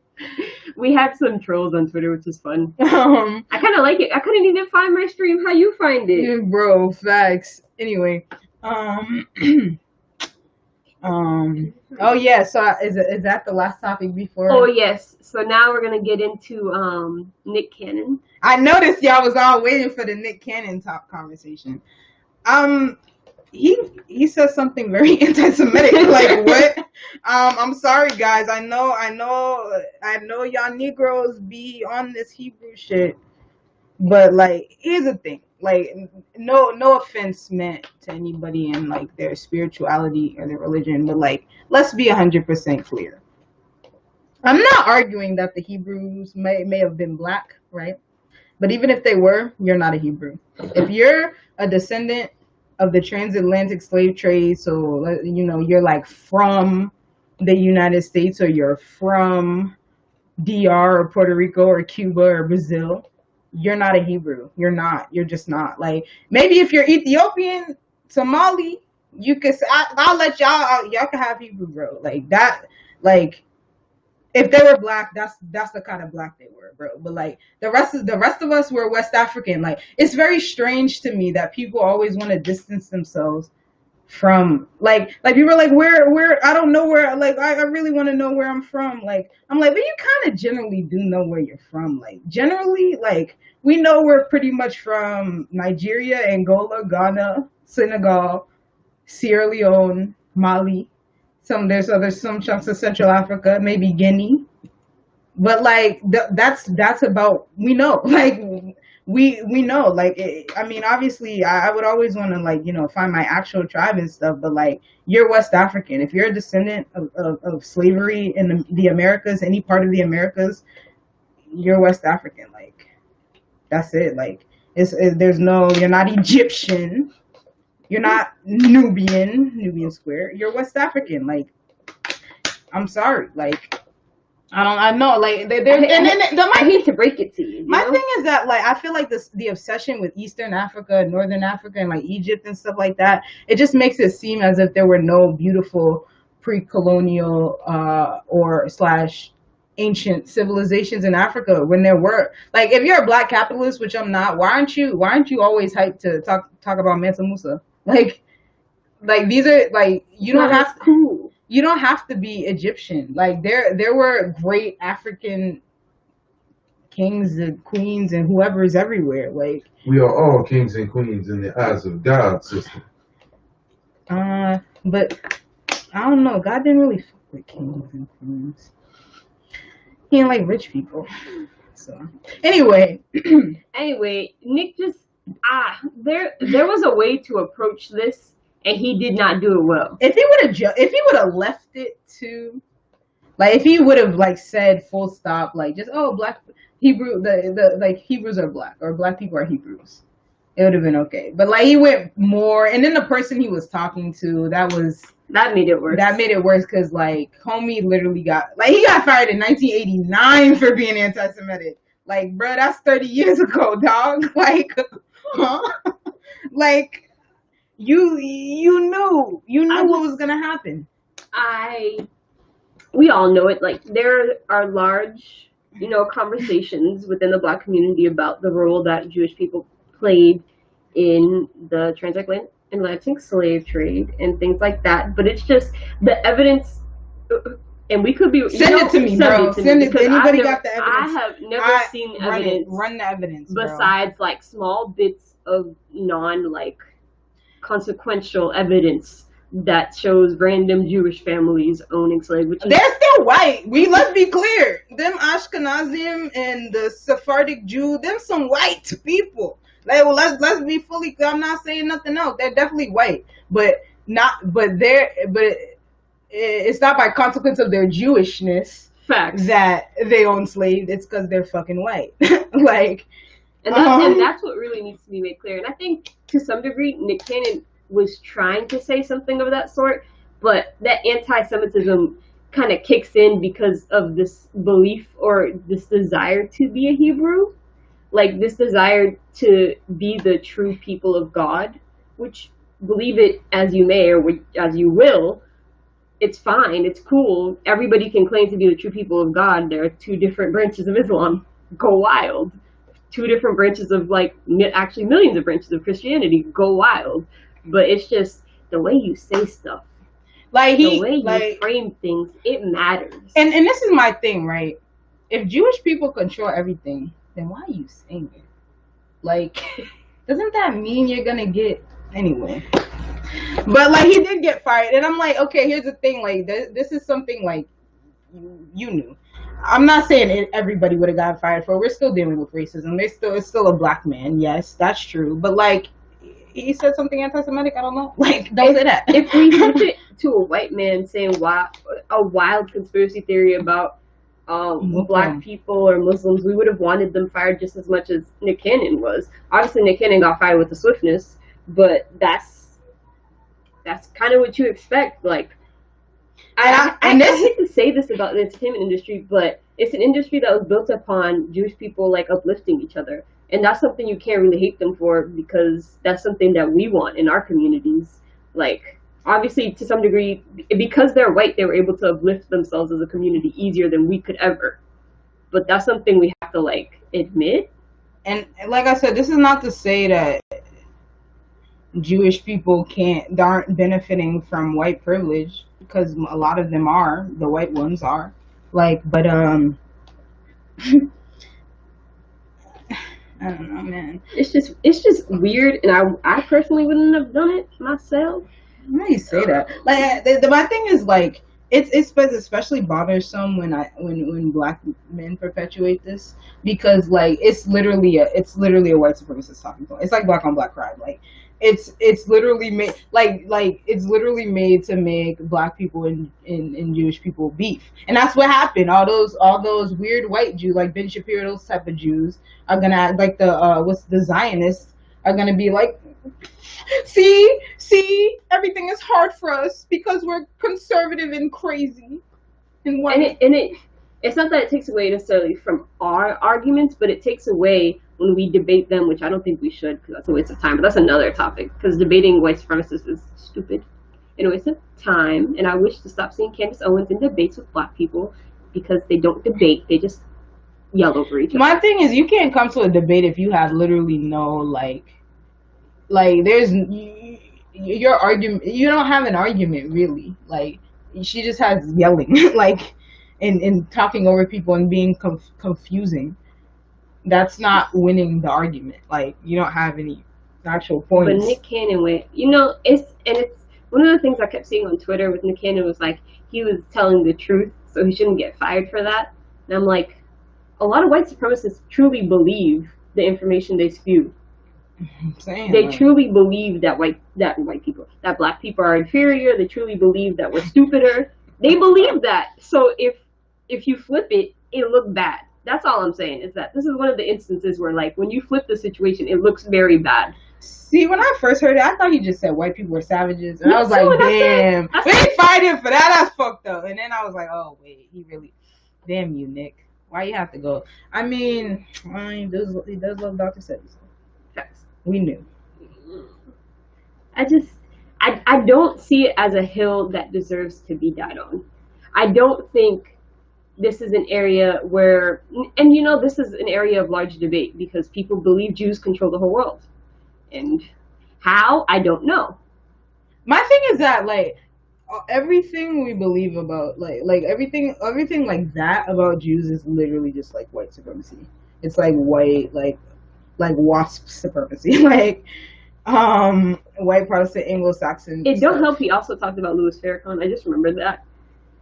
we had some trolls on Twitter, which is fun. I kind of like it. I couldn't even find my stream. How you find it? Yeah, bro, facts. Anyway, oh yeah. So is that the last topic before? Oh yes. So now we're gonna get into Nick Cannon. I noticed y'all was all waiting for the Nick Cannon talk conversation. He says something very anti-Semitic. Like, what? I'm sorry, guys. I know y'all Negroes be on this Hebrew shit, but like, here's the thing. Like, no offense meant to anybody in like their spirituality or their religion, but like, let's be 100% clear. I'm not arguing that the Hebrews may have been black, right? But even if they were, you're not a Hebrew. If you're a descendant of the transatlantic slave trade, so you're like from the United States, or you're from DR or Puerto Rico or Cuba or Brazil, you're not a Hebrew. You're not. You're just not. Like, maybe if you're Ethiopian, Somali, you could. I'll let y'all can have Hebrew, bro. Like that. Like, if they were black, that's the kind of black they were, bro. But like the rest of us were West African. Like, it's very strange to me that people always want to distance themselves from. Like people are like, where I don't know where, like I really want to know where I'm from. Like I'm like, but you kind of generally do know where you're from. Like generally, like we know we're pretty much from Nigeria, Angola, Ghana, Senegal, Sierra Leone, Mali. Some chunks of Central Africa, maybe Guinea. But like that's about, we know. Like we know, like I mean, obviously I would always want to, like, find my actual tribe and stuff, but like you're West African. If you're a descendant of slavery in the Americas, any part of the Americas, you're West African. Like that's it. Like there's no, you're not Egyptian, you're not Nubian square, you're West African. Like I'm sorry, like I know, like I hate to break it to you. My thing is that, like, I feel like the obsession with Eastern Africa, Northern Africa, and like Egypt and stuff like that, it just makes it seem as if there were no beautiful pre-colonial or slash ancient civilizations in Africa, when there were. Like, if you're a black capitalist, which I'm not, why aren't you always hyped to talk about Mansa Musa? Like these are, like, you don't have to. Cool. You don't have to be Egyptian. Like there were great African kings and queens and whoever is everywhere. Like we are all kings and queens in the eyes of God, sister. But I don't know. God didn't really fuck with kings and queens. He didn't like rich people. So anyway, Nick just there was a way to approach this. And he did not do it well. If he would have left it to, like, if he would have, like, said full stop, like, just, oh, black Hebrew, like, Hebrews are black, or black people are Hebrews, it would have been okay. But like he went more, and then the person he was talking to, that made it worse. That made it worse because, like, homie literally he got fired in 1989 for being anti-Semitic. Like, bro, that's 30 years ago, dog. Like, huh? Like. You knew what was gonna happen. We all know it. Like, there are large, conversations within the black community about the role that Jewish people played in the transatlantic slave trade and things like that. But it's just the evidence, and we could be send it to me, bro. Send it. Anybody got the evidence? I have never seen evidence. Run the evidence. Besides, bro. Like, small bits of consequential evidence that shows random Jewish families owning slaves. They're still white. Let's be clear. Them Ashkenazim and the Sephardic Jew, them some white people. Like, well, let's be fully clear. I'm not saying nothing else. They're definitely white, but it's not by consequence of their Jewishness. Facts. That they own slaves. It's because they're fucking white. Like. And that's what really needs to be made clear. And I think, to some degree, Nick Cannon was trying to say something of that sort, but that anti-Semitism kind of kicks in because of this belief or this desire to be a Hebrew. Like, this desire to be the true people of God, which, believe it as you may or as you will, it's fine, it's cool. Everybody can claim to be the true people of God. There are two different branches of Islam. Go wild. Two different branches of, like, actually millions of branches of Christianity. Go wild. But it's just the way you say stuff. Like, the way you frame things, it matters. And this is my thing, right? If Jewish people control everything, then why are you saying it? Like, doesn't that mean you're gonna get anyway? But like, he did get fired, and I'm like, okay, here's the thing. Like, this is something like you knew. I'm not saying everybody would have gotten fired for it. We're still dealing with racism. It's still a black man. Yes, that's true. But like, he said something anti-Semitic. I don't know. Like, don't say that. If we switch it to a white man saying a wild conspiracy theory about black people or Muslims, we would have wanted them fired just as much as Nick Cannon was. Obviously, Nick Cannon got fired with the swiftness, but that's kind of what you expect. Like, I hate to say this about the entertainment industry, but it's an industry that was built upon Jewish people, like, uplifting each other. And that's something you can't really hate them for, because that's something that we want in our communities. Like, obviously, to some degree, because they're white, they were able to uplift themselves as a community easier than we could ever. But that's something we have to, like, admit. And like I said, this is not to say that Jewish people aren't benefiting from white privilege because a lot of them are. The white ones are. Like, but I don't know, man. It's just weird, and I personally wouldn't have done it myself. How do you say that? Like, my thing is like it's especially bothersome when black men perpetuate this because like it's literally a white supremacist talking point. It's like black on black crime. Like it's literally made like it's literally made to make black people and Jewish people beef, and that's what happened. All those weird white Jews like Ben Shapiro, those type of Jews are gonna like the Zionists are gonna be like, see, everything is hard for us because we're conservative and crazy. And it's not that it takes away necessarily from our arguments, but it takes away when we debate them, which I don't think we should because that's a waste of time. But that's another topic because debating white supremacists is stupid and a waste of time. And I wish to stop seeing Candace Owens in debates with black people because they don't debate; they just yell over each other. My thing is, you can't come to a debate if you have literally no like there's your argument. You don't have an argument really. Like she just has yelling, like and talking over people and being confusing. That's not winning the argument. Like you don't have any actual points. But Nick Cannon went. It's one of the things I kept seeing on Twitter with Nick Cannon was like he was telling the truth, so he shouldn't get fired for that. And I'm like, a lot of white supremacists truly believe the information they spew. They truly believe that black people are inferior. They truly believe that we're stupider. They believe that. So if you flip it, it looks bad. That's all I'm saying is that this is one of the instances where like when you flip the situation, it looks very bad. See, when I first heard it, I thought he just said white people were savages, and I was like, damn, we ain't fighting for that. That's fucked up. And then I was like, oh wait, damn you, Nick. Why you have to go? I mean, he does love Dr. Sebi. We knew. I don't see it as a hill that deserves to be died on. I don't think this is an area where, and this is an area of large debate because people believe Jews control the whole world. And how? I don't know. My thing is that, like, everything we believe about, like everything like that about Jews is literally just, like, white supremacy. It's, like, white, like WASP supremacy. Like, white Protestant Anglo-Saxon It don't help he also talked about Louis Farrakhan. I just remembered that.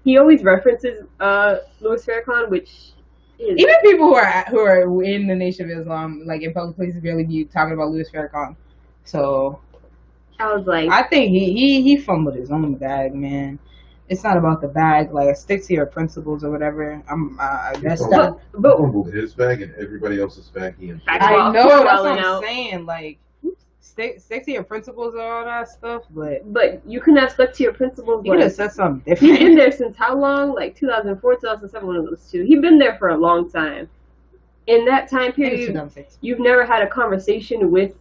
He always references Louis Farrakhan, which is... Even people who are in the Nation of Islam, like in public places, barely be talking about Louis Farrakhan. So I was like, I think he fumbled his own bag, man. It's not about the bag. Like, stick to your principles or whatever. That's that. But fumbled his bag and everybody else's bag. I know. That's what I'm saying. Like, stick to your principles and all that stuff. But you couldn't have stuck to your principles. You could have said something different. He's been there since how long? Like 2004, 2007, one of those two. He's been there for a long time. In that time period, you've never had a conversation with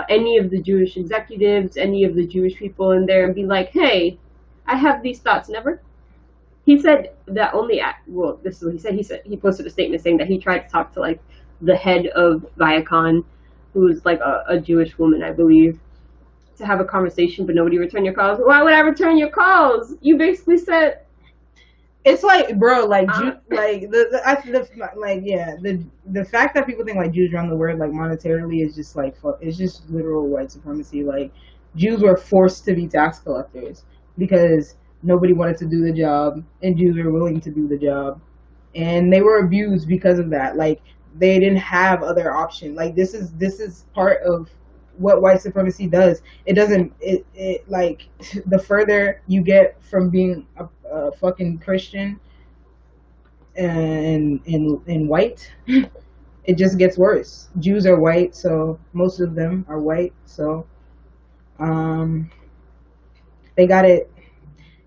any of the Jewish executives, any of the Jewish people in there, and be like, "Hey, I have these thoughts." Never. He said that only. Well, this is what he said. He posted a statement saying that he tried to talk to like the head of Viacom, who's like a Jewish woman, I believe, to have a conversation, but nobody returned your calls. Why would I return your calls? You basically said. It's like, bro, like, the fact that people think like Jews run the world like monetarily is just like, it's just literal white supremacy. Like, Jews were forced to be tax collectors because nobody wanted to do the job, and Jews were willing to do the job, and they were abused because of that. Like, they didn't have other option. Like, this is part of what white supremacy does. It doesn't. It like the further you get from being a fucking Christian and white, it just gets worse. Jews are white, so most of them are white. So, they got it,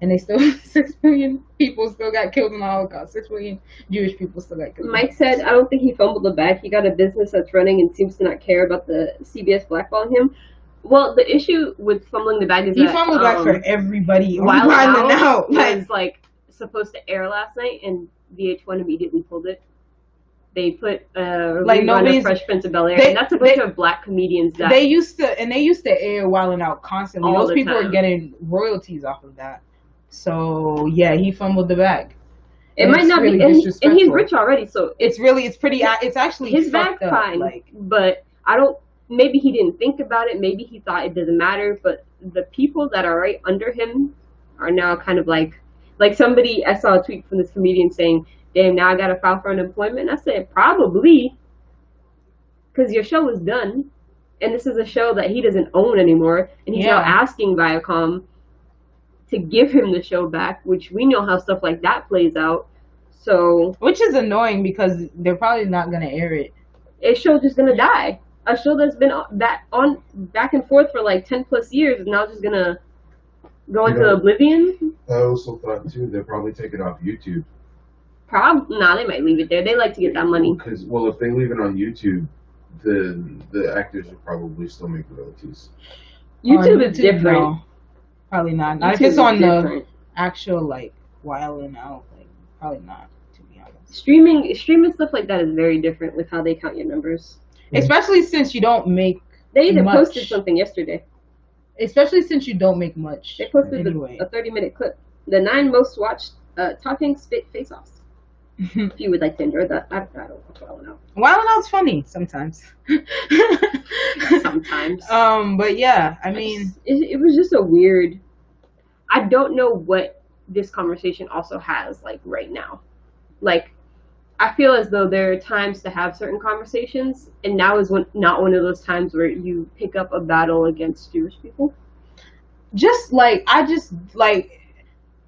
and they still 6 million people still got killed in the Holocaust. 6 million Jewish people still got killed. Mike said, "I don't think he fumbled the bag. He got a business that's running and seems to not care about the CBS blackballing him." Well, the issue with fumbling the bag is he fumbled the bag for everybody. Wild Out was like supposed to air last night, and VH1 immediately pulled it. They put Like rerun of nobody's Fresh Prince of Bel Air, and that's a bunch of black comedians that they used to air Wild 'N Out constantly. all Those the people time. are getting royalties off of that. So yeah, he fumbled the bag. It And might it's not really be, and he's disrespectful. rich already, so It's actually his fucked bag's up. fine. Like, but I don't. Maybe he didn't think about it. Maybe he thought it doesn't matter. But the people that are right under him are now kind of like somebody. I saw a tweet from this comedian saying, "Damn, now I got to file for unemployment." I said, probably, because your show is done, and this is a show that he doesn't own anymore, and he's now asking Viacom to give him the show back, which we know how stuff like that plays out. So, which is annoying because they're probably not gonna air it. A show just gonna die. A show that's been on back and forth for like 10 plus years is now just gonna go into oblivion. I also thought too they'll probably take it off YouTube. Nah, they might leave it there. They like to get that money. Because if they leave it on YouTube, the actors will probably still make royalties. YouTube is different. No, probably not. Not if YouTube it's on is the different. actual like Wild 'N Out. Like, probably not, to be honest. Streaming stuff like that is very different with how they count your numbers. Especially since you don't make. They even much. posted something yesterday. Especially since you don't make much. They posted anyway. a 30-minute clip. The 9 most watched talking spit face-offs. If you would like to enjoy that, I don't know. Wild 'N Out's funny sometimes. Sometimes. But yeah, I mean, it was just a weird. I don't know what this conversation also has like right now. Like, I feel as though there are times to have certain conversations, and now is not one of those times where you pick up a battle against Jewish people.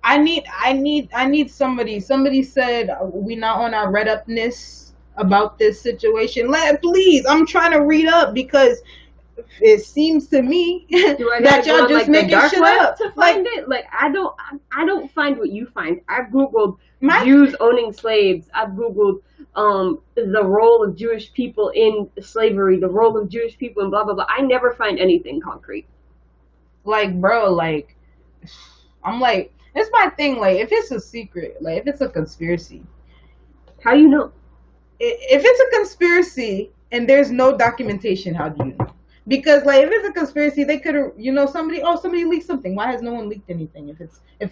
I need somebody. Somebody said we not on our read upness about this situation. Please, I'm trying to read up because it seems to me that y'all just making shit up to find it. Like I don't find what you find. I've googled Jews owning slaves. I've googled the role of Jewish people in slavery, the role of Jewish people in blah blah blah. I never find anything concrete. Like, bro, like I'm like, it's my thing. Like, if it's a secret, like if it's a conspiracy, how do you know? If it's a conspiracy and there's no documentation, how do you know? Because like if it's a conspiracy, they could have, somebody leaked something. Why has no one leaked anything? If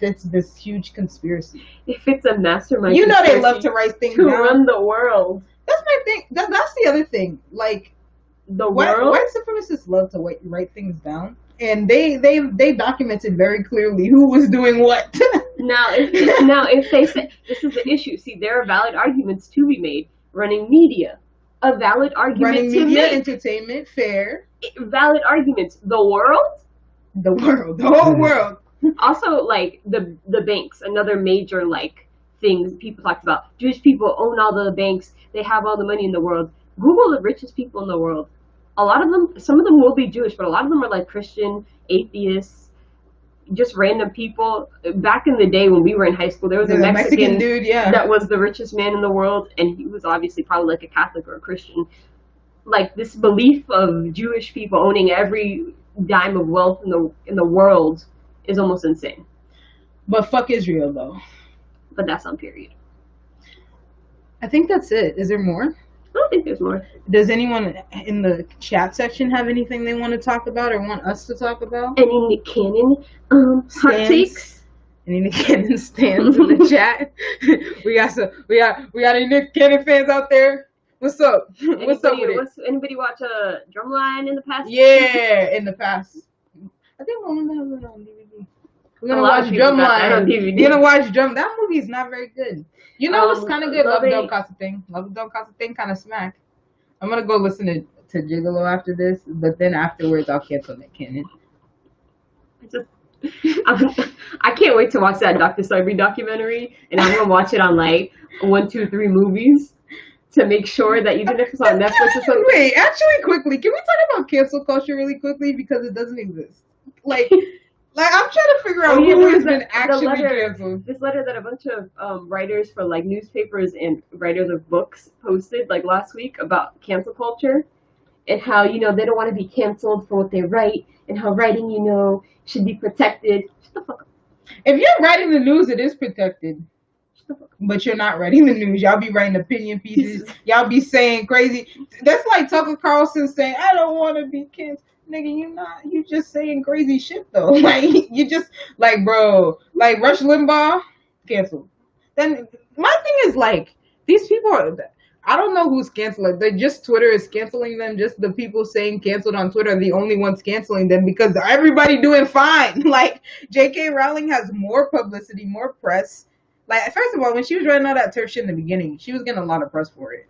it's this huge conspiracy, if it's a mastermind, they love to write things to down. Run the world. That's my thing. That's the other thing. Like white supremacists love to write things down, and they documented very clearly who was doing what. Now if they say this is the issue, see, there are valid arguments to be made. Running media, a valid argument running to media, make. entertainment, fair. Valid arguments. The whole world. Also, like the banks, another major like thing people talked about. Jewish people own all the banks. They have all the money in the world. Google the richest people in the world. A lot of them, some of them will be Jewish, but a lot of them are like Christian, atheists, just random people. Back in the day when we were in high school, there was a Mexican dude, that was the richest man in the world, and he was obviously probably like a Catholic or a Christian. Like, this belief of Jewish people owning every dime of wealth in the world is almost insane. But fuck Israel, though. But that's on period. I think that's it. Is there more? I don't think there's more. Does anyone in the chat section have anything they want to talk about or want us to talk about? Any Nick Cannon hot takes? Any Nick Cannon stands in the chat? We got any Nick Cannon fans out there? What's up? What's up with it? Anybody watch Drumline in the past? Yeah, in the past. I think we're gonna have it on DVD. We're gonna watch Drumline. We're gonna watch Drum. That movie is not very good. You know what's kind of good? Love Don't Cost a Thing. Love Don't Cost a Thing kind of smack. I'm gonna go listen to Gigolo after this, but then afterwards I'll cancel Nick Cannon. I can't wait to watch that Dr. Sebi documentary, and I'm gonna watch it on like 1, 2, 3 movies to make sure that even if it's on Netflix or something. Wait, actually, quickly, can we talk about cancel culture really quickly because it doesn't exist? Like I'm trying to figure out who has been actually canceled. This letter that a bunch of writers for like newspapers and writers of books posted like last week about cancel culture and how, they don't want to be canceled for what they write and how writing, should be protected. Shut the fuck up. If you're writing the news, it is protected. But you're not writing the news. Y'all be writing opinion pieces. Y'all be saying crazy. That's like Tucker Carlson saying, "I don't want to be canceled." Nigga, you not. You just saying crazy shit though. Like you just like, bro. Like Rush Limbaugh, canceled. Then my thing is like these people are. I don't know who's canceling. They're just Twitter is canceling them. Just the people saying canceled on Twitter are the only ones canceling them because everybody doing fine. Like J.K. Rowling has more publicity, more press. Like first of all, when she was writing all that turf shit in the beginning, she was getting a lot of press for it.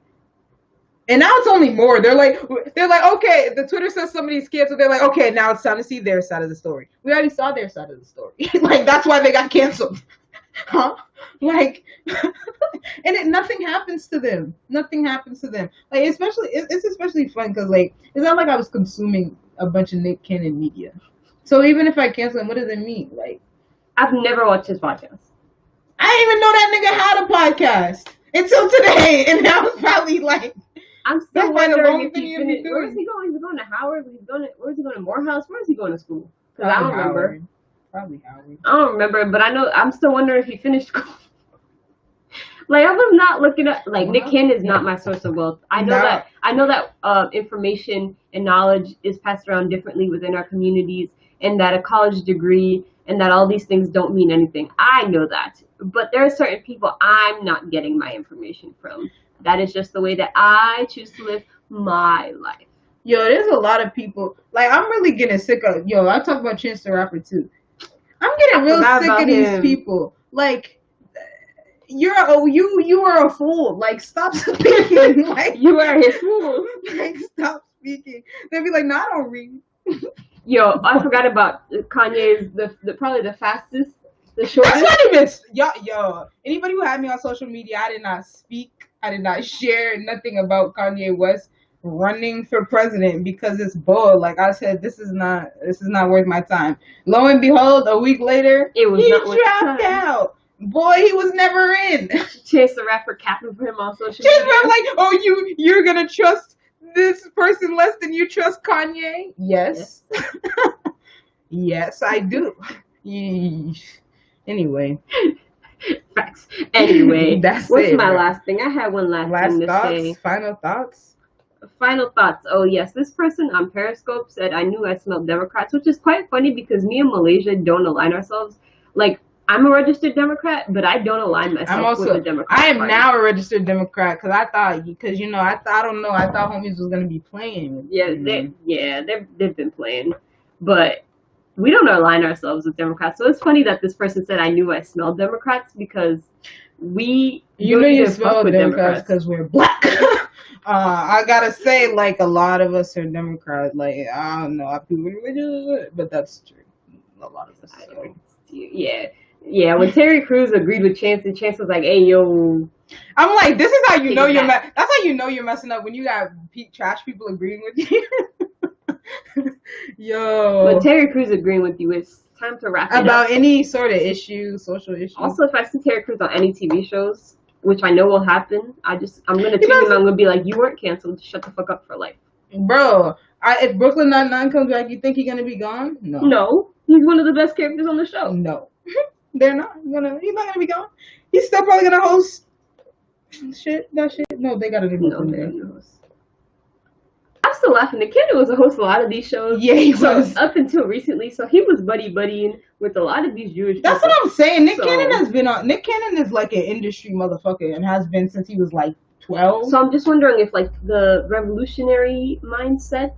And now it's only more. They're like, okay, the Twitter says somebody's canceled. They're like, okay, now it's time to see their side of the story. We already saw their side of the story. Like that's why they got canceled. Huh? Like, and nothing happens to them. Nothing happens to them. Like, especially, it's especially fun because, like, it's not like I was consuming a bunch of Nick Cannon media. So even if I cancel him, what does it mean? Like, I've never watched his podcast. I didn't even know that nigga had a podcast until today, and I was probably like, I'm still wondering if he finished. Where is he going? He's going to Howard. Where is he going to Morehouse? Where is he going to school? Because I don't remember. Probably Howard. I don't remember, but I know I'm still wondering if he finished school. Like I was not looking at like Nick Cannon is not my source of wealth. I know that information and knowledge is passed around differently within our communities, and that a college degree and that all these things don't mean anything. I know that, but there are certain people I'm not getting my information from. That is just the way that I choose to live my life. Yo, there's a lot of people. Like I'm really getting sick of. Yo, I talk about Chance the Rapper too. I'm getting real sick of these people. Like, you are a fool. Like, stop speaking. Like, you are his fool. Like, stop speaking. They'll be like, no, I don't read. Yo, I forgot about Kanye's the probably the fastest, the shortest. That's not even yo. Anybody who had me on social media, I did not speak. I did not share nothing about Kanye West running for president because it's bull. Like I said, this is not worth my time. Lo and behold, a week later, he dropped out. Boy, he was never in. Chance the Rapper capping for him on social media. I'm like, oh, you're gonna trust this person less than you trust Kanye? Yes. Yes, I do. Anyway. Facts. Anyway, what's my last thing? I had one last thing to say. Final thoughts. Oh yes, this person on Periscope said I knew I smelled Democrats, which is quite funny because me and Malaysia don't align ourselves. Like I'm a registered Democrat, but I don't align myself with the Democrat I am Party. Now a registered Democrat because I thought I thought homies was gonna be playing. They've been playing, but we don't align ourselves with Democrats. So it's funny that this person said I knew I smelled Democrats because we you smell Democrats because we're black. I gotta say, like a lot of us are Democrats. Like I don't know, people religious, but that's true. A lot of us. So. Yeah. When Terry Crews agreed with Chance, and Chance was like, "Hey, yo." I'm like, this is how you know you're. That's how you know you're messing up when you got trash people agreeing with you. Yo. When Terry Crews agreeing with you, it's time to wrap it up. About any sort of issue, social issue. Also, if I see Terry Crews on any TV shows, which I know will happen, I'm gonna tweet him. I'm gonna be like, "You weren't canceled. Shut the fuck up for life." Bro, if Brooklyn Nine-Nine comes back, you think he's gonna be gone? No. No, he's one of the best characters on the show. No, they're not gonna. He's not gonna be gone. He's still probably gonna host shit. No, they gotta do host. I'm still laughing. Nick Cannon was a host of a lot of these shows. Yeah, he was. Up until recently, so he was buddying with a lot of these Jewish people. That's what I'm saying. Nick Cannon has been on. Nick Cannon is like an industry motherfucker and has been since he was like 12. So I'm just wondering if like the revolutionary mindset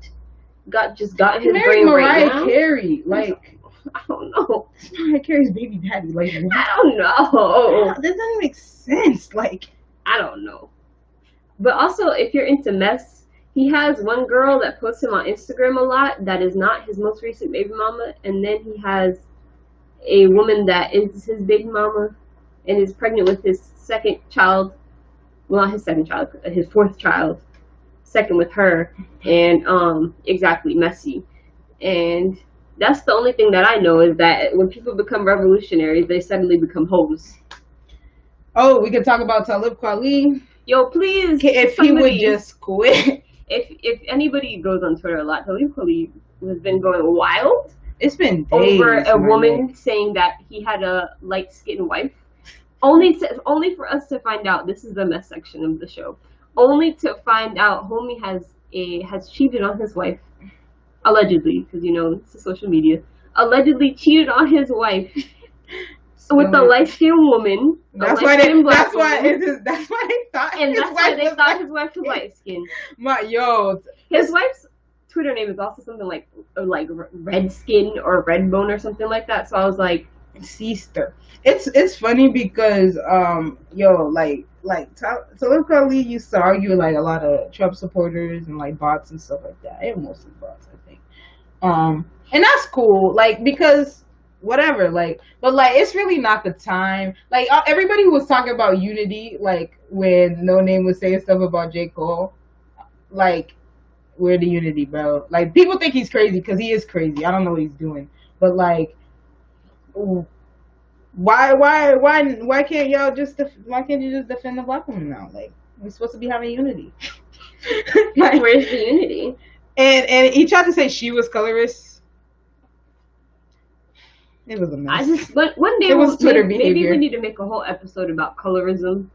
got in his brain right now. Mariah Carey, like I don't know. Mariah Carey's baby daddy, like I don't know. That doesn't make sense. Like I don't know. But also, if you're into mess. He has one girl that posts him on Instagram a lot that is not his most recent baby mama, and then he has a woman that is his baby mama and is pregnant with his second child. Well, not his second child, his fourth child, second with her, and exactly messy. And that's the only thing that I know is that when people become revolutionaries, they suddenly become hoes. Oh, we can talk about Talib Kweli. Yo, please, if he would just quit. If anybody goes on Twitter a lot, Talib Kweli has been going wild. It's been days, over a woman saying that he had a light-skinned wife, Only for us to find out. This is the mess section of the show. Only to find out, homie has cheated on his wife, allegedly, because this is social media. Allegedly cheated on his wife with a light-skinned woman. That's why they thought. And that's why they thought his wife was light-skinned. His wife's Twitter name is also something like red skin or red bone or something like that. So I was like, sister. It's funny because Talib Kweli used to argue with like a lot of Trump supporters and like bots and stuff like that. And mostly bots, I think. And that's cool, like, because whatever, like, but like it's really not the time. Like everybody who was talking about unity, like when No Name was saying stuff about J. Cole, like, where the unity, bro? Like people think he's crazy because he is crazy. I don't know what he's doing, but like, why can't y'all just why can't you just defend the black woman now? Like we're supposed to be having unity. Like, where's the unity? And he tried to say she was colorist. It was a mess. One day maybe we need to make a whole episode about colorism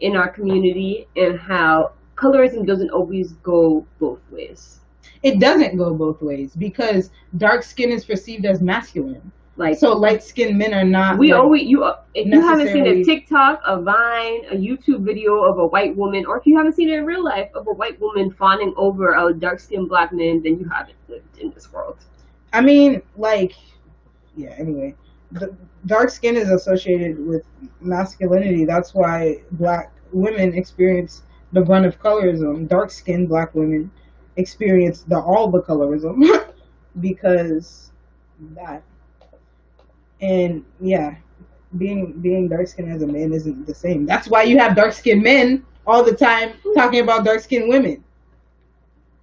in our community and how colorism doesn't always go both ways. It doesn't go both ways because dark skin is perceived as masculine. Like, so light-skinned men are not. If you haven't seen a TikTok, a Vine, a YouTube video of a white woman, or if you haven't seen it in real life of a white woman fawning over a dark-skinned black man, then you haven't lived in this world. I mean, like, yeah. Anyway, the dark skin is associated with masculinity. That's why black women experience the brunt of colorism. Dark-skinned black women experience all the colorism because that. And yeah, being dark skinned as a man isn't the same. That's why you have dark skinned men all the time talking about dark skinned women.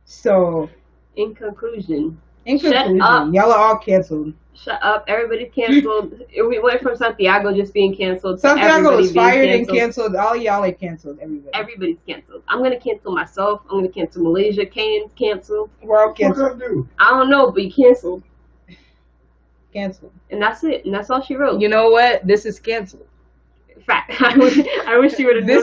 So, in conclusion, y'all are all canceled. Shut up! Everybody's canceled. We went from Santiago just being canceled. Santiago was fired and canceled. All y'all are canceled. Everybody's canceled. I'm gonna cancel myself. I'm gonna cancel Malaysia. Kane's canceled. We're all canceled. I don't know, but you canceled. Canceled. And that's it. And that's all she wrote. You know what? This is canceled. Fact. I wish you would have done